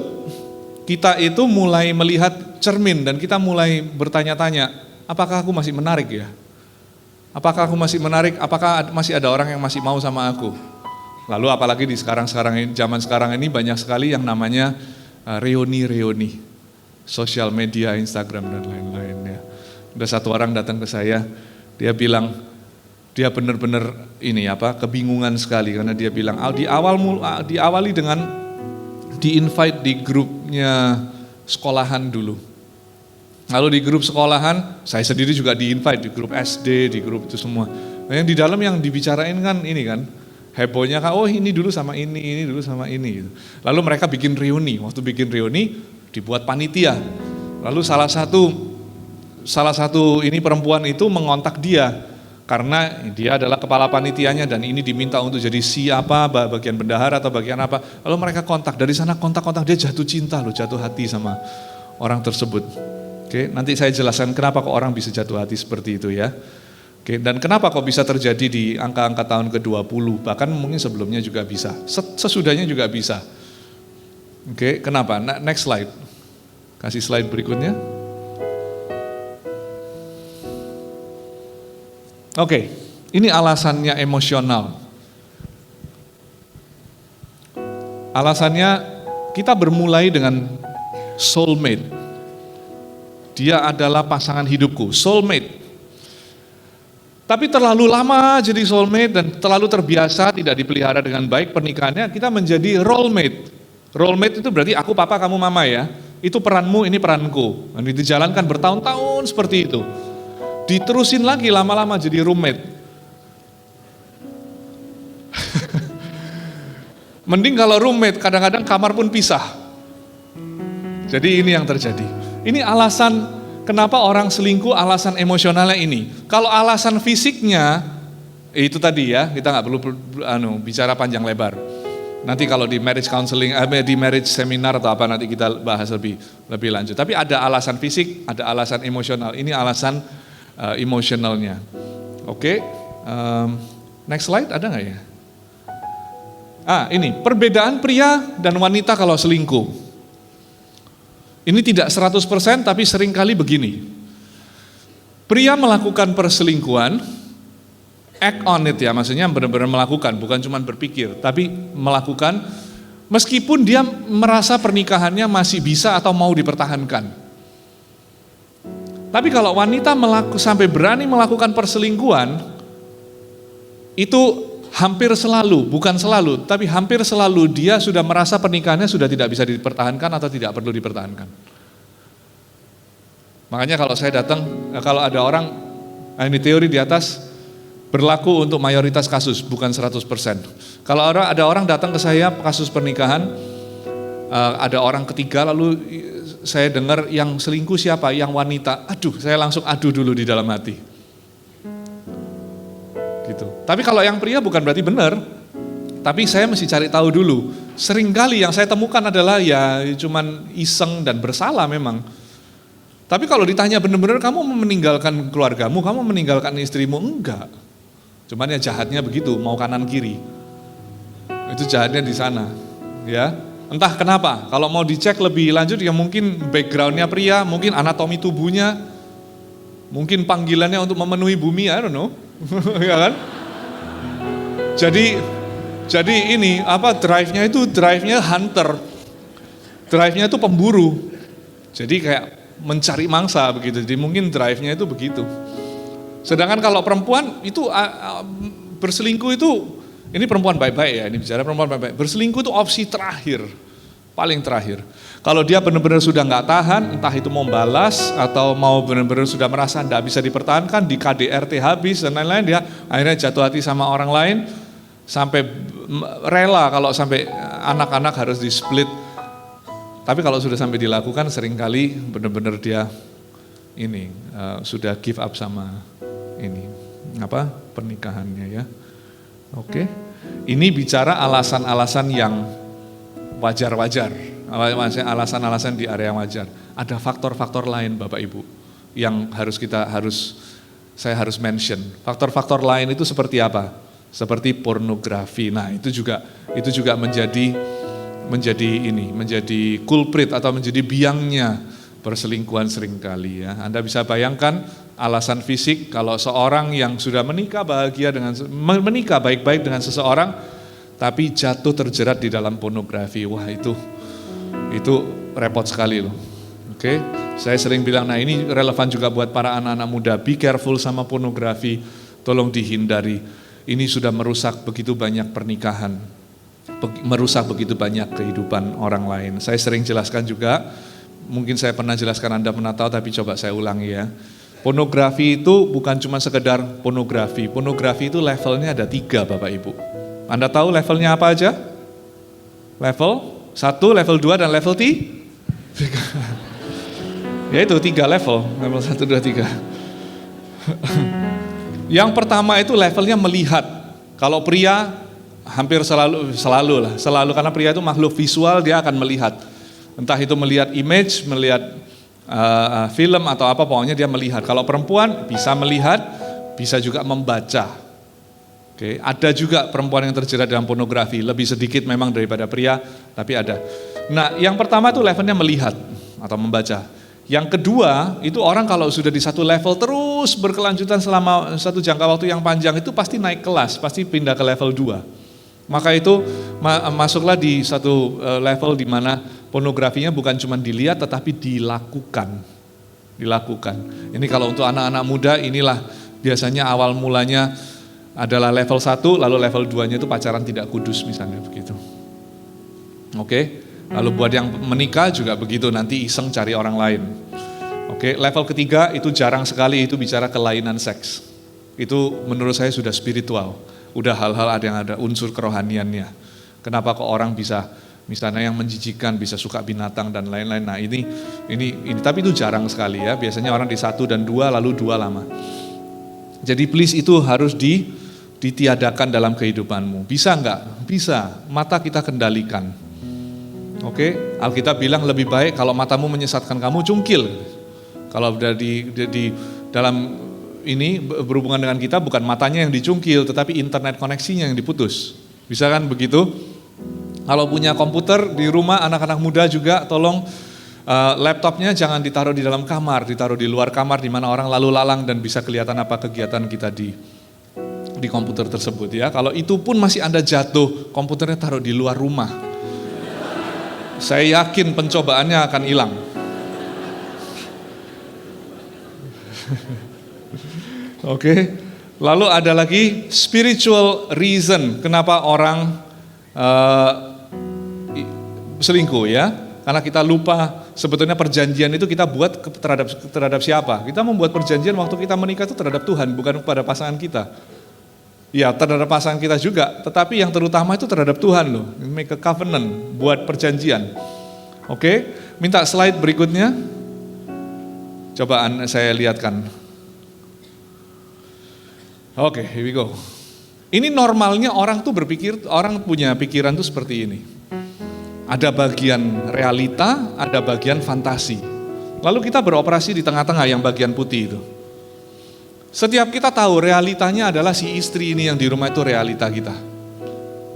kita itu mulai melihat cermin dan kita mulai bertanya-tanya, apakah aku masih menarik ya? Apakah aku masih menarik? Apakah masih ada orang yang masih mau sama aku? Lalu apalagi di zaman sekarang ini banyak sekali yang namanya reuni, sosial media, Instagram dan lain-lain ya. Ada satu orang datang ke saya, dia bilang dia benar-benar kebingungan sekali karena dia bilang diawali dengan di-invite di grupnya sekolahan dulu. Lalu di grup sekolahan, saya sendiri juga di-invite di grup SD, di grup itu semua. Nah, yang di dalam yang dibicarain kan ini kan, hebohnya kan, oh ini dulu sama ini dulu sama ini. Gitu. Lalu mereka bikin reuni, waktu bikin reuni dibuat panitia. Lalu salah satu ini perempuan itu mengontak dia, karena dia adalah kepala panitianya dan ini diminta untuk jadi siapa, bagian bendahara atau bagian apa. Lalu mereka kontak, dari sana kontak dia jatuh cinta loh, jatuh hati sama orang tersebut. Oke, nanti saya jelaskan kenapa kok orang bisa jatuh hati seperti itu ya. Oke, dan kenapa kok bisa terjadi di angka-angka tahun ke-20, bahkan mungkin sebelumnya juga bisa, sesudahnya juga bisa. Oke, kenapa? Next slide. Kasih slide berikutnya. Oke, ini alasannya emosional. Alasannya kita bermulai dengan soulmate. Dia adalah pasangan hidupku, soulmate. Tapi terlalu lama jadi soulmate dan terlalu terbiasa tidak dipelihara dengan baik pernikahannya, kita menjadi roommate. Roommate itu berarti aku papa, kamu mama ya. Itu peranmu, ini peranku. Dan dijalankan bertahun-tahun seperti itu. Diterusin lagi lama-lama jadi roommate. Mending kalau roommate, kadang-kadang kamar pun pisah. Jadi ini yang terjadi. Ini alasan kenapa orang selingkuh, alasan emosionalnya ini. Kalau alasan fisiknya, itu tadi ya, kita nggak perlu bicara panjang lebar. Nanti kalau di marriage counseling, di marriage seminar atau apa nanti kita bahas lebih lanjut. Tapi ada alasan fisik, ada alasan emosional. Ini alasan emosionalnya. Oke, next slide ada nggak ya? Ini perbedaan pria dan wanita kalau selingkuh. Ini tidak 100% tapi seringkali begini. Pria melakukan perselingkuhan, act on it ya, maksudnya benar-benar melakukan, bukan cuma berpikir, tapi melakukan meskipun dia merasa pernikahannya masih bisa atau mau dipertahankan. Tapi kalau wanita sampai berani melakukan perselingkuhan, itu hampir selalu, bukan selalu, tapi hampir selalu dia sudah merasa pernikahannya sudah tidak bisa dipertahankan atau tidak perlu dipertahankan. Makanya kalau saya datang, kalau ada orang, ini teori di atas, berlaku untuk mayoritas kasus, bukan 100%. Kalau ada orang datang ke saya kasus pernikahan, ada orang ketiga lalu saya dengar yang selingkuh siapa? Yang wanita. Aduh, saya langsung aduh dulu di dalam hati. Gitu. Tapi kalau yang pria bukan berarti benar, tapi saya mesti cari tahu dulu. Seringkali yang saya temukan adalah ya cuman iseng dan bersalah memang. Tapi kalau ditanya benar-benar kamu meninggalkan keluargamu, kamu meninggalkan istrimu, enggak. Cuman ya jahatnya begitu, mau kanan kiri. Itu jahatnya di sana, ya. Entah kenapa, kalau mau dicek lebih lanjut ya mungkin backgroundnya pria, mungkin anatomi tubuhnya, mungkin panggilannya untuk memenuhi bumi, I don't know. Ya kan? Jadi Jadi ini drive-nya hunter. Drive-nya itu pemburu. Jadi kayak mencari mangsa begitu. Jadi mungkin drive-nya itu begitu. Sedangkan kalau perempuan itu berselingkuh itu, ini perempuan baik-baik ya, ini bicara perempuan baik-baik. Berselingkuh itu opsi terakhir, paling terakhir. Kalau dia benar-benar sudah nggak tahan, entah itu mau balas atau mau benar-benar sudah merasa nggak bisa dipertahankan, di KDRT habis dan lain-lain, dia akhirnya jatuh hati sama orang lain, sampai rela kalau sampai anak-anak harus di-split. Tapi kalau sudah sampai dilakukan, seringkali benar-benar dia ini sudah give up sama ini pernikahannya ya. Oke. Ini bicara alasan-alasan yang wajar-wajar, alasan-alasan di area wajar. Ada faktor-faktor lain Bapak Ibu yang saya harus mention. Faktor-faktor lain itu seperti apa? Seperti pornografi. Nah, itu juga menjadi culprit atau menjadi biangnya perselingkuhan seringkali ya. Anda bisa bayangkan alasan fisik, kalau seorang yang sudah menikah baik-baik dengan seseorang, tapi jatuh terjerat di dalam pornografi, wah itu repot sekali loh. Oke, saya sering bilang, nah ini relevan juga buat para anak-anak muda, be careful sama pornografi, tolong dihindari. Ini sudah merusak begitu banyak pernikahan, merusak begitu banyak kehidupan orang lain. Saya sering jelaskan juga, mungkin saya pernah jelaskan, Anda pernah tahu, tapi coba saya ulangi ya. Pornografi itu bukan cuma sekedar pornografi. Pornografi itu levelnya ada 3 Bapak Ibu. Anda tahu levelnya apa aja? Level 1, level 2, dan level 3. Ya itu 3 level 1, 2, 3. Yang pertama itu levelnya melihat. Kalau pria hampir selalu karena pria itu makhluk visual, dia akan melihat. Entah itu melihat image, melihat film atau apa, pokoknya dia melihat. Kalau perempuan bisa melihat, bisa juga membaca. Oke, ada juga perempuan yang terjerat dalam pornografi, lebih sedikit memang daripada pria, tapi ada. Nah, yang pertama itu levelnya melihat atau membaca. Yang kedua, itu orang kalau sudah di satu level terus berkelanjutan selama satu jangka waktu yang panjang, itu pasti naik kelas, pasti pindah ke level 2. Maka itu masuklah di satu level di mana pornografinya bukan cuma dilihat tetapi dilakukan. Ini kalau untuk anak-anak muda, inilah biasanya awal mulanya adalah level 1, lalu level 2-nya itu pacaran tidak kudus misalnya begitu. Oke. Lalu buat yang menikah juga begitu, nanti iseng cari orang lain. Oke, level ketiga itu jarang sekali, itu bicara kelainan seks. Itu menurut saya sudah spiritual. Udah hal-hal yang ada unsur kerohaniannya. Kenapa kok orang bisa misalnya yang menjijikan, bisa suka binatang dan lain-lain. Nah ini tapi itu jarang sekali ya. Biasanya orang di 1 dan 2, lalu 2 lama. Jadi please itu harus ditiadakan dalam kehidupanmu. Bisa enggak? Bisa. Mata kita kendalikan. Oke, Alkitab bilang lebih baik kalau matamu menyesatkan kamu, cungkil. Kalau udah di dalam ini berhubungan dengan kita, bukan matanya yang dicungkil, tetapi internet koneksinya yang diputus. Bisa kan begitu? Kalau punya komputer di rumah, anak-anak muda juga tolong laptopnya jangan ditaruh di dalam kamar, ditaruh di luar kamar di mana orang lalu lalang dan bisa kelihatan apa kegiatan kita di komputer tersebut ya. Kalau itu pun masih Anda jatuh, komputernya taruh di luar rumah. Saya yakin pencobaannya akan hilang. Oke. Lalu ada lagi spiritual reason kenapa orang selingkuh ya. Karena kita lupa sebetulnya perjanjian itu kita buat terhadap siapa. Kita membuat perjanjian waktu kita menikah itu terhadap Tuhan, bukan kepada pasangan kita. Ya, terhadap pasangan kita juga, tetapi yang terutama itu terhadap Tuhan loh. Make a covenant, buat perjanjian. Oke, minta slide berikutnya. Coba saya lihatkan. Oke, here we go. Ini normalnya orang tuh berpikir, orang punya pikiran tuh seperti ini. Ada bagian realita, ada bagian fantasi. Lalu kita beroperasi di tengah-tengah yang bagian putih itu. Setiap kita tahu realitanya adalah si istri ini yang di rumah itu realita kita.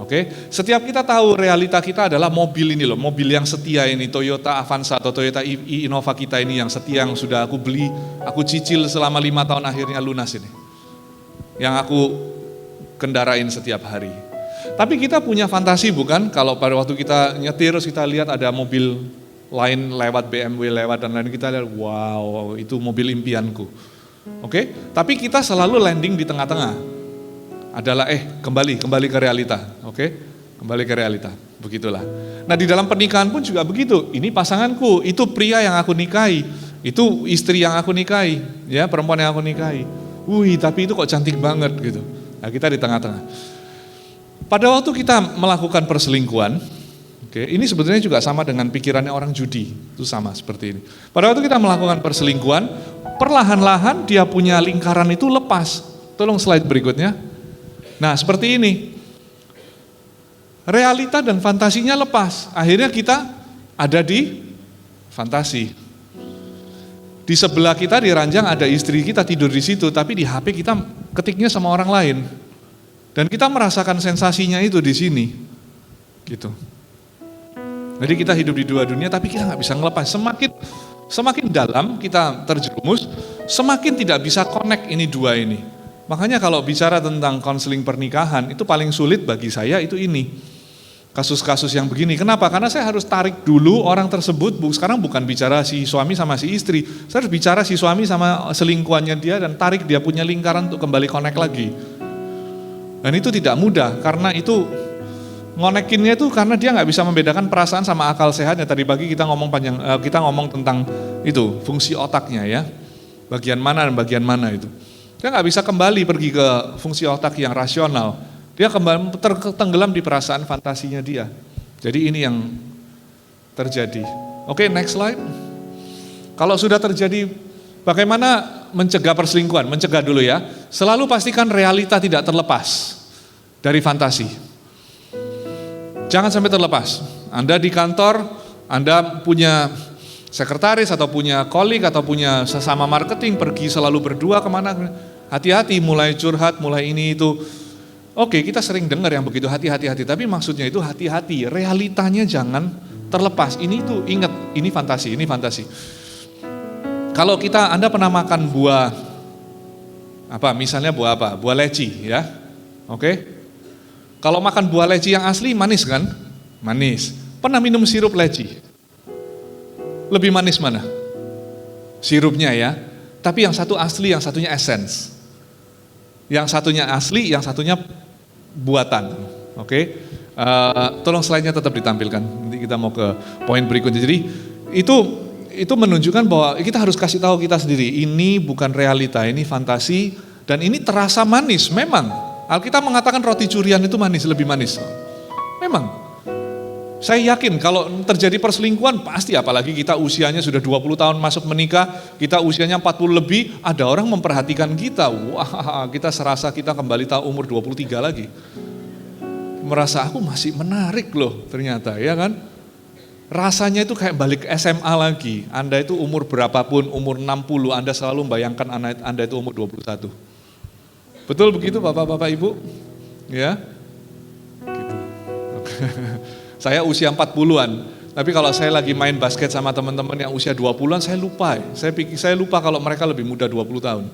Oke, setiap kita tahu realita kita adalah mobil ini loh, mobil yang setia ini, Toyota Avanza atau Toyota Innova kita ini yang setia, yang sudah aku beli, aku cicil selama 5 tahun akhirnya lunas ini. Yang aku kendarain setiap hari. Tapi kita punya fantasi bukan? Kalau pada waktu kita nyetir, terus kita lihat ada mobil lain lewat, BMW lewat dan lain, kita lihat, wow, itu mobil impianku. Oke? Tapi kita selalu landing di tengah-tengah. Adalah kembali ke realita. Oke? Kembali ke realita. Begitulah. Nah, di dalam pernikahan pun juga begitu. Ini pasanganku, itu pria yang aku nikahi, itu istri yang aku nikahi, ya, perempuan yang aku nikahi. Wih, tapi itu kok cantik banget gitu. Nah, kita di tengah-tengah. Pada waktu kita melakukan perselingkuhan, ini sebetulnya juga sama dengan pikirannya orang judi, itu sama seperti ini. Pada waktu kita melakukan perselingkuhan, perlahan-lahan dia punya lingkaran itu lepas. Tolong slide berikutnya. Nah, seperti ini. Realita dan fantasinya lepas. Akhirnya kita ada di fantasi. Di sebelah kita di ranjang ada istri kita tidur di situ, tapi di HP kita ketiknya sama orang lain. Dan kita merasakan sensasinya itu di sini. Gitu. Jadi kita hidup di dua dunia tapi kita nggak bisa ngelepas. Semakin dalam kita terjerumus, semakin tidak bisa connect ini dua ini. Makanya kalau bicara tentang konseling pernikahan, itu paling sulit bagi saya itu ini. Kasus-kasus yang begini. Kenapa? Karena saya harus tarik dulu orang tersebut, sekarang bukan bicara si suami sama si istri. Saya harus bicara si suami sama selingkuhannya dia dan tarik dia punya lingkaran untuk kembali connect lagi. Dan itu tidak mudah, karena itu ngonekinnya itu karena dia nggak bisa membedakan perasaan sama akal sehatnya. Tadi pagi kita ngomong tentang itu, fungsi otaknya ya. Bagian mana dan bagian mana itu. Dia nggak bisa kembali pergi ke fungsi otak yang rasional. Dia kembali tenggelam di perasaan fantasinya dia. Jadi ini yang terjadi. Oke, next slide. Kalau sudah terjadi, bagaimana mencegah perselingkuhan? Mencegah dulu ya. Selalu pastikan realita tidak terlepas dari fantasi. Jangan sampai terlepas. Anda di kantor, Anda punya sekretaris atau punya kolik atau punya sesama marketing, pergi selalu berdua kemana. Hati-hati, mulai curhat, mulai ini itu. Oke, kita sering dengar yang begitu hati-hati, tapi maksudnya itu hati-hati, realitanya jangan terlepas. Ini itu ingat, ini fantasi. Kalau Anda pernah makan buah, misalnya buah apa? Buah leci ya, oke? Kalau makan buah leci yang asli manis kan? Manis. Pernah minum sirup leci? Lebih manis mana? Sirupnya ya, tapi yang satu asli, yang satunya essence. Yang satunya asli, yang satunya buatan, oke? Tolong slide-nya tetap ditampilkan. Nanti kita mau ke poin berikutnya. Jadi itu menunjukkan bahwa kita harus kasih tahu kita sendiri. Ini bukan realita, ini fantasi dan ini terasa manis. Memang Alkitab mengatakan roti curian itu manis, lebih manis. Memang. Saya yakin kalau terjadi perselingkuhan pasti, apalagi kita usianya sudah 20 tahun masuk menikah, kita usianya 40 lebih, ada orang memperhatikan kita. Wah, kita serasa kita kembali tahun umur 23 lagi. Merasa aku masih menarik loh ternyata, ya kan? Rasanya itu kayak balik SMA lagi. Anda itu umur berapapun, umur 60, Anda selalu membayangkan Anda itu umur 21. Betul begitu Bapak-bapak Ibu? Ya? Gitu. Saya usia 40-an, tapi kalau saya lagi main basket sama teman-teman yang usia 20-an, saya lupa. Saya lupa kalau mereka lebih muda 20 tahun.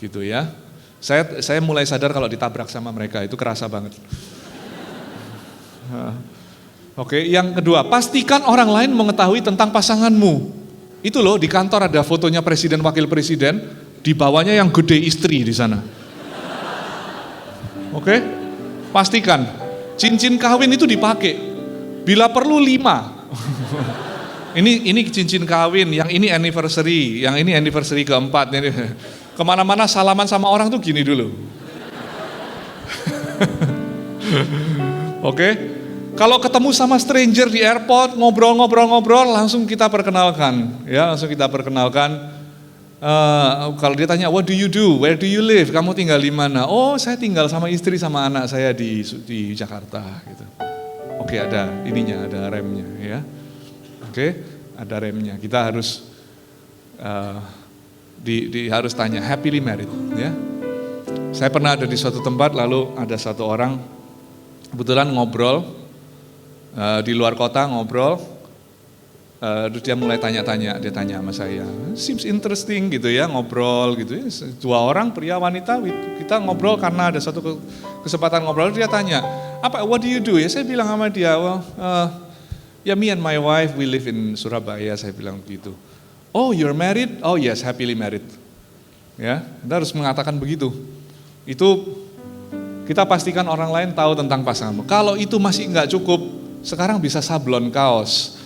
Gitu ya. Saya mulai sadar kalau ditabrak sama mereka, itu kerasa banget. Oke, yang kedua, pastikan orang lain mengetahui tentang pasanganmu. Itu loh, di kantor ada fotonya presiden, wakil presiden, di bawahnya yang gede istri di sana. Oke, pastikan. Cincin kawin itu dipakai, bila perlu 5. Ini cincin kawin, yang ini anniversary keempat. Kemana-mana salaman sama orang tuh gini dulu. Oke, kalau ketemu sama stranger di airport, ngobrol, langsung kita perkenalkan. Ya, kalau dia tanya, what do you do? Where do you live? Kamu tinggal di mana? Oh, saya tinggal sama istri sama anak saya di Jakarta. Gitu. Oke, ada ininya, ada remnya, ya. Oke, ada remnya. Kita harus harus tanya, happily married, ya. Saya pernah ada di suatu tempat, lalu ada satu orang kebetulan ngobrol di luar kota ngobrol. Terus dia mulai tanya-tanya, dia tanya sama saya, seems interesting gitu ya, ngobrol gitu ya. Dua orang pria wanita, kita ngobrol karena ada satu kesempatan ngobrol. Dia tanya, what do you do ya? Saya bilang sama dia, ya me and my wife we live in Surabaya, saya bilang begitu. Oh, you're married? Oh yes, happily married. Ya, kita harus mengatakan begitu. Itu kita pastikan orang lain tahu tentang pasanganmu. Kalau itu masih nggak cukup, sekarang bisa sablon kaos.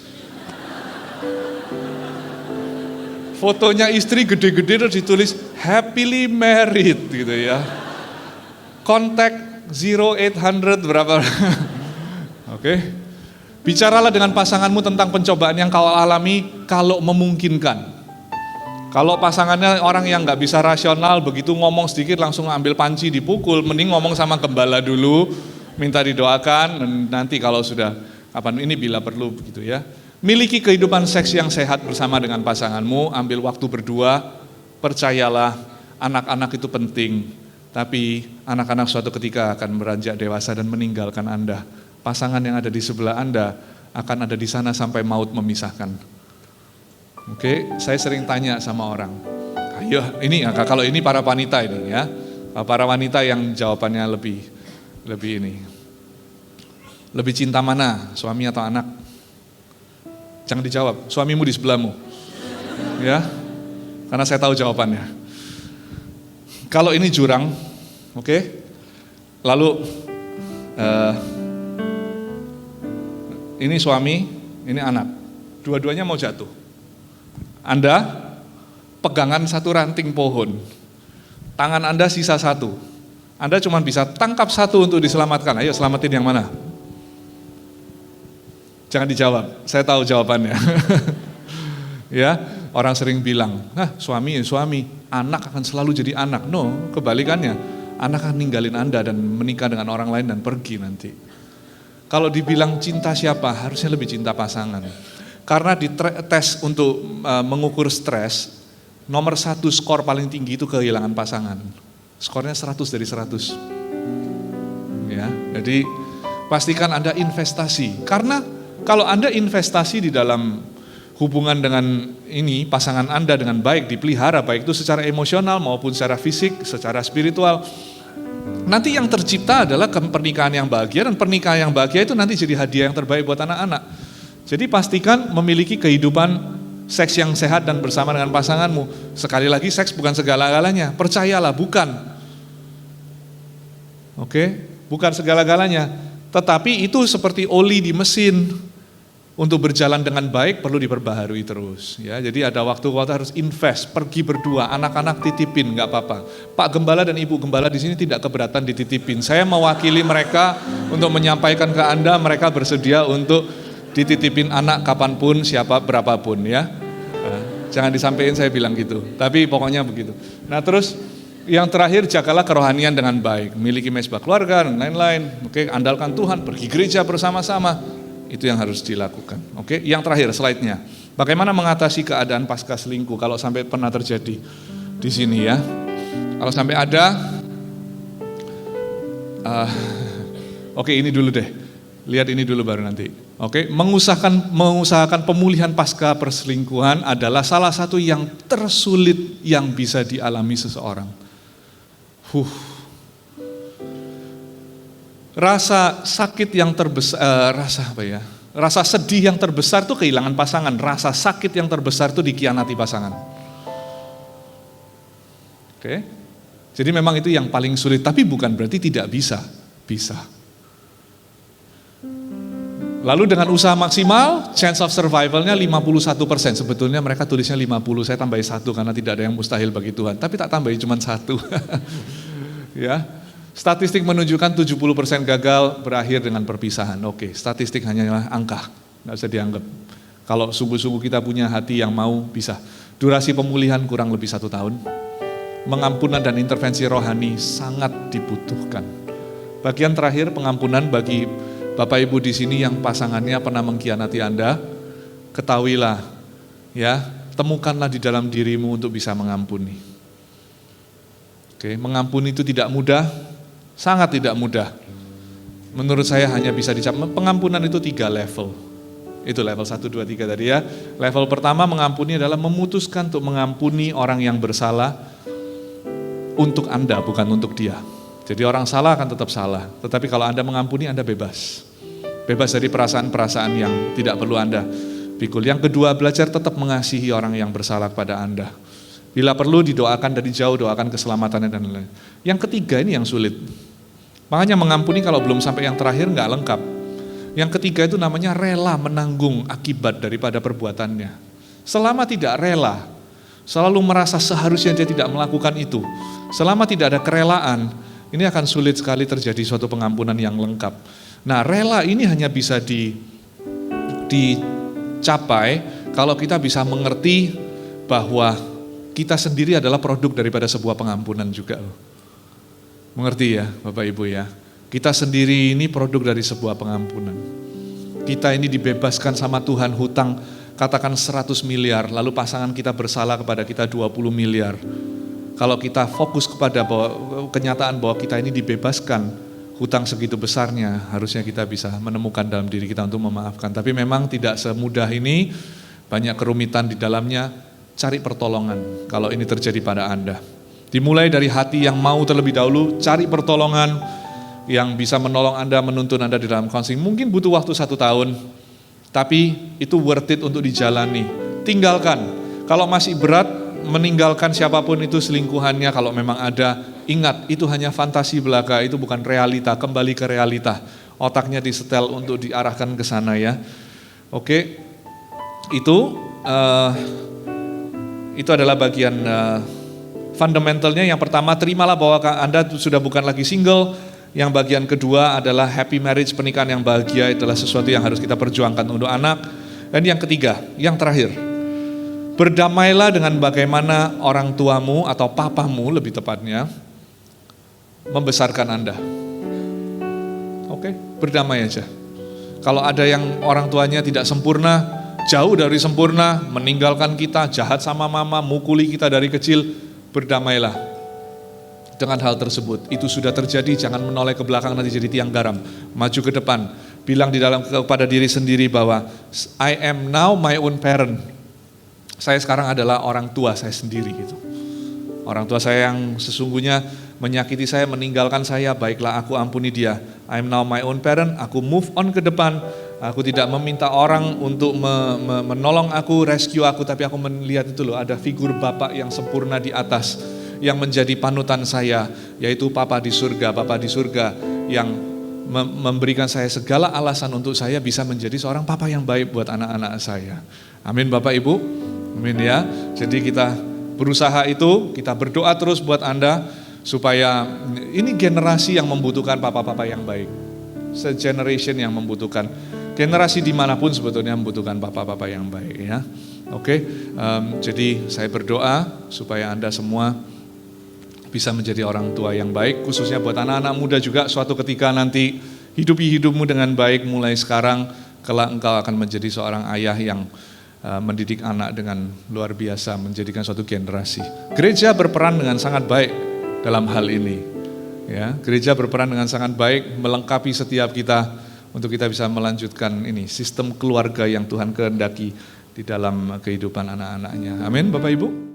Fotonya istri gede-gede terus ditulis happily married gitu ya. Kontak 0800 berapa. Oke. Bicaralah dengan pasanganmu tentang pencobaan yang kau alami kalau memungkinkan. Kalau pasangannya orang yang nggak bisa rasional, begitu ngomong sedikit langsung ambil panci dipukul, mending ngomong sama gembala dulu, minta didoakan, nanti kalau sudah kapan ini bila perlu begitu ya. Miliki kehidupan seks yang sehat bersama dengan pasanganmu, ambil waktu berdua, percayalah anak-anak itu penting, tapi anak-anak suatu ketika akan beranjak dewasa dan meninggalkan Anda. Pasangan yang ada di sebelah Anda akan ada di sana sampai maut memisahkan. Oke, saya sering tanya sama orang, ayo ini kalau ini para wanita ini ya, para wanita yang jawabannya lebih cinta mana, suami atau anak? Jangan dijawab, suamimu di sebelahmu. Ya, karena saya tahu jawabannya. Kalau ini jurang, oke. Lalu ini suami, ini anak. Dua-duanya mau jatuh. Anda pegangan satu ranting pohon. Tangan Anda sisa satu. Anda cuma bisa tangkap satu untuk diselamatkan. Ayo selamatin yang mana? Jangan dijawab, saya tahu jawabannya. Ya, orang sering bilang, suami, anak akan selalu jadi anak. No, kebalikannya, anak akan ninggalin Anda dan menikah dengan orang lain dan pergi nanti. Kalau dibilang cinta siapa, harusnya lebih cinta pasangan. Karena di tes untuk mengukur stres, nomor 1 skor paling tinggi itu kehilangan pasangan. Skornya 100 dari 100. Ya, jadi pastikan Anda investasi. Karena kalau Anda investasi di dalam hubungan dengan ini, pasangan Anda dengan baik, dipelihara, baik itu secara emosional maupun secara fisik, secara spiritual, nanti yang tercipta adalah pernikahan yang bahagia, dan pernikahan yang bahagia itu nanti jadi hadiah yang terbaik buat anak-anak. Jadi pastikan memiliki kehidupan seks yang sehat dan bersama dengan pasanganmu. Sekali lagi, seks bukan segala-galanya, percayalah, bukan. Oke, bukan segala-galanya, tetapi itu seperti oli di mesin. Untuk berjalan dengan baik perlu diperbaharui terus ya. Jadi ada waktu harus invest, pergi berdua, anak-anak titipin nggak apa-apa. Pak Gembala dan Ibu Gembala di sini tidak keberatan dititipin. Saya mewakili mereka untuk menyampaikan ke Anda, mereka bersedia untuk dititipin anak kapanpun, siapa berapapun ya. Jangan disampaikan saya bilang gitu, tapi pokoknya begitu. Nah terus yang terakhir, jagalah kerohanian dengan baik, miliki mezbah keluarga dan lain-lain. Oke, andalkan Tuhan, pergi gereja bersama-sama. Itu yang harus dilakukan. Oke, yang terakhir slide-nya. Bagaimana mengatasi keadaan pasca selingkuh kalau sampai pernah terjadi di sini ya. Kalau sampai ada, oke ini dulu deh. Lihat ini dulu baru nanti. Oke, mengusahakan pemulihan pasca perselingkuhan adalah salah satu yang tersulit yang bisa dialami seseorang. Rasa sakit yang terbesar, rasa sedih yang terbesar itu kehilangan pasangan. Rasa sakit yang terbesar itu dikhianati pasangan. Oke, jadi memang itu yang paling sulit. Tapi bukan berarti tidak bisa. Lalu dengan usaha maksimal, chance of survivalnya 51%. Sebetulnya mereka tulisnya 50, saya tambahin 1 karena tidak ada yang mustahil bagi Tuhan. Tapi tak tambahin cuma 1. Ya. Statistik menunjukkan 70% gagal berakhir dengan perpisahan. Oke, statistik hanyalah angka, nggak usah dianggap. Kalau sungguh-sungguh kita punya hati yang mau, bisa. Durasi pemulihan kurang lebih 1 tahun. Pengampunan dan intervensi rohani sangat dibutuhkan. Bagian terakhir, pengampunan bagi Bapak Ibu di sini yang pasangannya pernah mengkhianati Anda, ketahuilah, ya, temukanlah di dalam dirimu untuk bisa mengampuni. Oke, mengampuni itu tidak mudah. Sangat tidak mudah. Menurut saya hanya bisa dicapai, pengampunan itu 3 level. Itu level 1, 2, 3 tadi ya. Level pertama mengampuni adalah memutuskan untuk mengampuni orang yang bersalah untuk Anda, bukan untuk dia. Jadi orang salah akan tetap salah, tetapi kalau Anda mengampuni, Anda bebas. Bebas dari perasaan-perasaan yang tidak perlu Anda pikul. Yang kedua, belajar tetap mengasihi orang yang bersalah kepada Anda. Bila perlu didoakan dari jauh, doakan keselamatannya dan lain-lain. Yang ketiga ini yang sulit. Makanya mengampuni kalau belum sampai yang terakhir nggak lengkap. Yang ketiga itu namanya rela menanggung akibat daripada perbuatannya. Selama tidak rela, selalu merasa seharusnya dia tidak melakukan itu. Selama tidak ada kerelaan, ini akan sulit sekali terjadi suatu pengampunan yang lengkap. Nah, rela ini hanya bisa dicapai kalau kita bisa mengerti bahwa kita sendiri adalah produk daripada sebuah pengampunan juga. Mengerti ya Bapak Ibu ya? Kita sendiri ini produk dari sebuah pengampunan. Kita ini dibebaskan sama Tuhan hutang katakan 100 miliar, lalu pasangan kita bersalah kepada kita 20 miliar. Kalau kita fokus kepada kenyataan bahwa kita ini dibebaskan hutang segitu besarnya, harusnya kita bisa menemukan dalam diri kita untuk memaafkan. Tapi memang tidak semudah ini, banyak kerumitan di dalamnya, cari pertolongan kalau ini terjadi pada Anda. Dimulai dari hati yang mau terlebih dahulu, cari pertolongan yang bisa menolong Anda, menuntun Anda di dalam konseling. Mungkin butuh waktu 1 tahun, tapi itu worth it untuk dijalani. Tinggalkan, kalau masih berat, meninggalkan siapapun itu selingkuhannya kalau memang ada. Ingat, itu hanya fantasi belaka, itu bukan realita, kembali ke realita. Otaknya disetel untuk diarahkan ke sana ya. Oke, itu adalah bagian fundamentalnya. Yang pertama, terimalah bahwa Anda sudah bukan lagi single. Yang bagian kedua adalah happy marriage, pernikahan yang bahagia adalah sesuatu yang harus kita perjuangkan untuk anak. Dan yang ketiga, yang terakhir, berdamailah dengan bagaimana orang tuamu atau papamu lebih tepatnya membesarkan Anda. Oke, berdamai aja. Kalau ada yang orang tuanya tidak sempurna, jauh dari sempurna, meninggalkan kita, jahat sama mama, mukuli kita dari kecil, berdamailah dengan hal tersebut. Itu sudah terjadi, jangan menoleh ke belakang nanti jadi tiang garam. Maju ke depan, bilang di dalam kepada diri sendiri bahwa I am now my own parent. Saya sekarang adalah orang tua saya sendiri gitu. Orang tua saya yang sesungguhnya menyakiti saya, meninggalkan saya, baiklah aku ampuni dia. I am now my own parent, aku move on ke depan. Aku tidak meminta orang untuk menolong aku, rescue aku, tapi aku melihat itu loh, ada figur Bapak yang sempurna di atas, yang menjadi panutan saya, yaitu Papa di surga yang memberikan saya segala alasan untuk saya bisa menjadi seorang papa yang baik buat anak-anak saya. Amin Bapak Ibu, amin ya. Jadi kita berusaha itu, kita berdoa terus buat Anda, supaya ini generasi yang membutuhkan papa-papa yang baik. Se-generation yang membutuhkan, generasi dimanapun sebetulnya membutuhkan papa-papa yang baik ya. Oke, jadi saya berdoa supaya Anda semua bisa menjadi orang tua yang baik, khususnya buat anak-anak muda juga. Suatu ketika nanti hidupi hidupmu dengan baik mulai sekarang, kelak engkau akan menjadi seorang ayah yang mendidik anak dengan luar biasa, menjadikan suatu generasi. Gereja berperan dengan sangat baik dalam hal ini. Ya, gereja berperan dengan sangat baik melengkapi setiap kita untuk kita bisa melanjutkan ini sistem keluarga yang Tuhan kehendaki di dalam kehidupan anak-anaknya. Amin Bapak Ibu.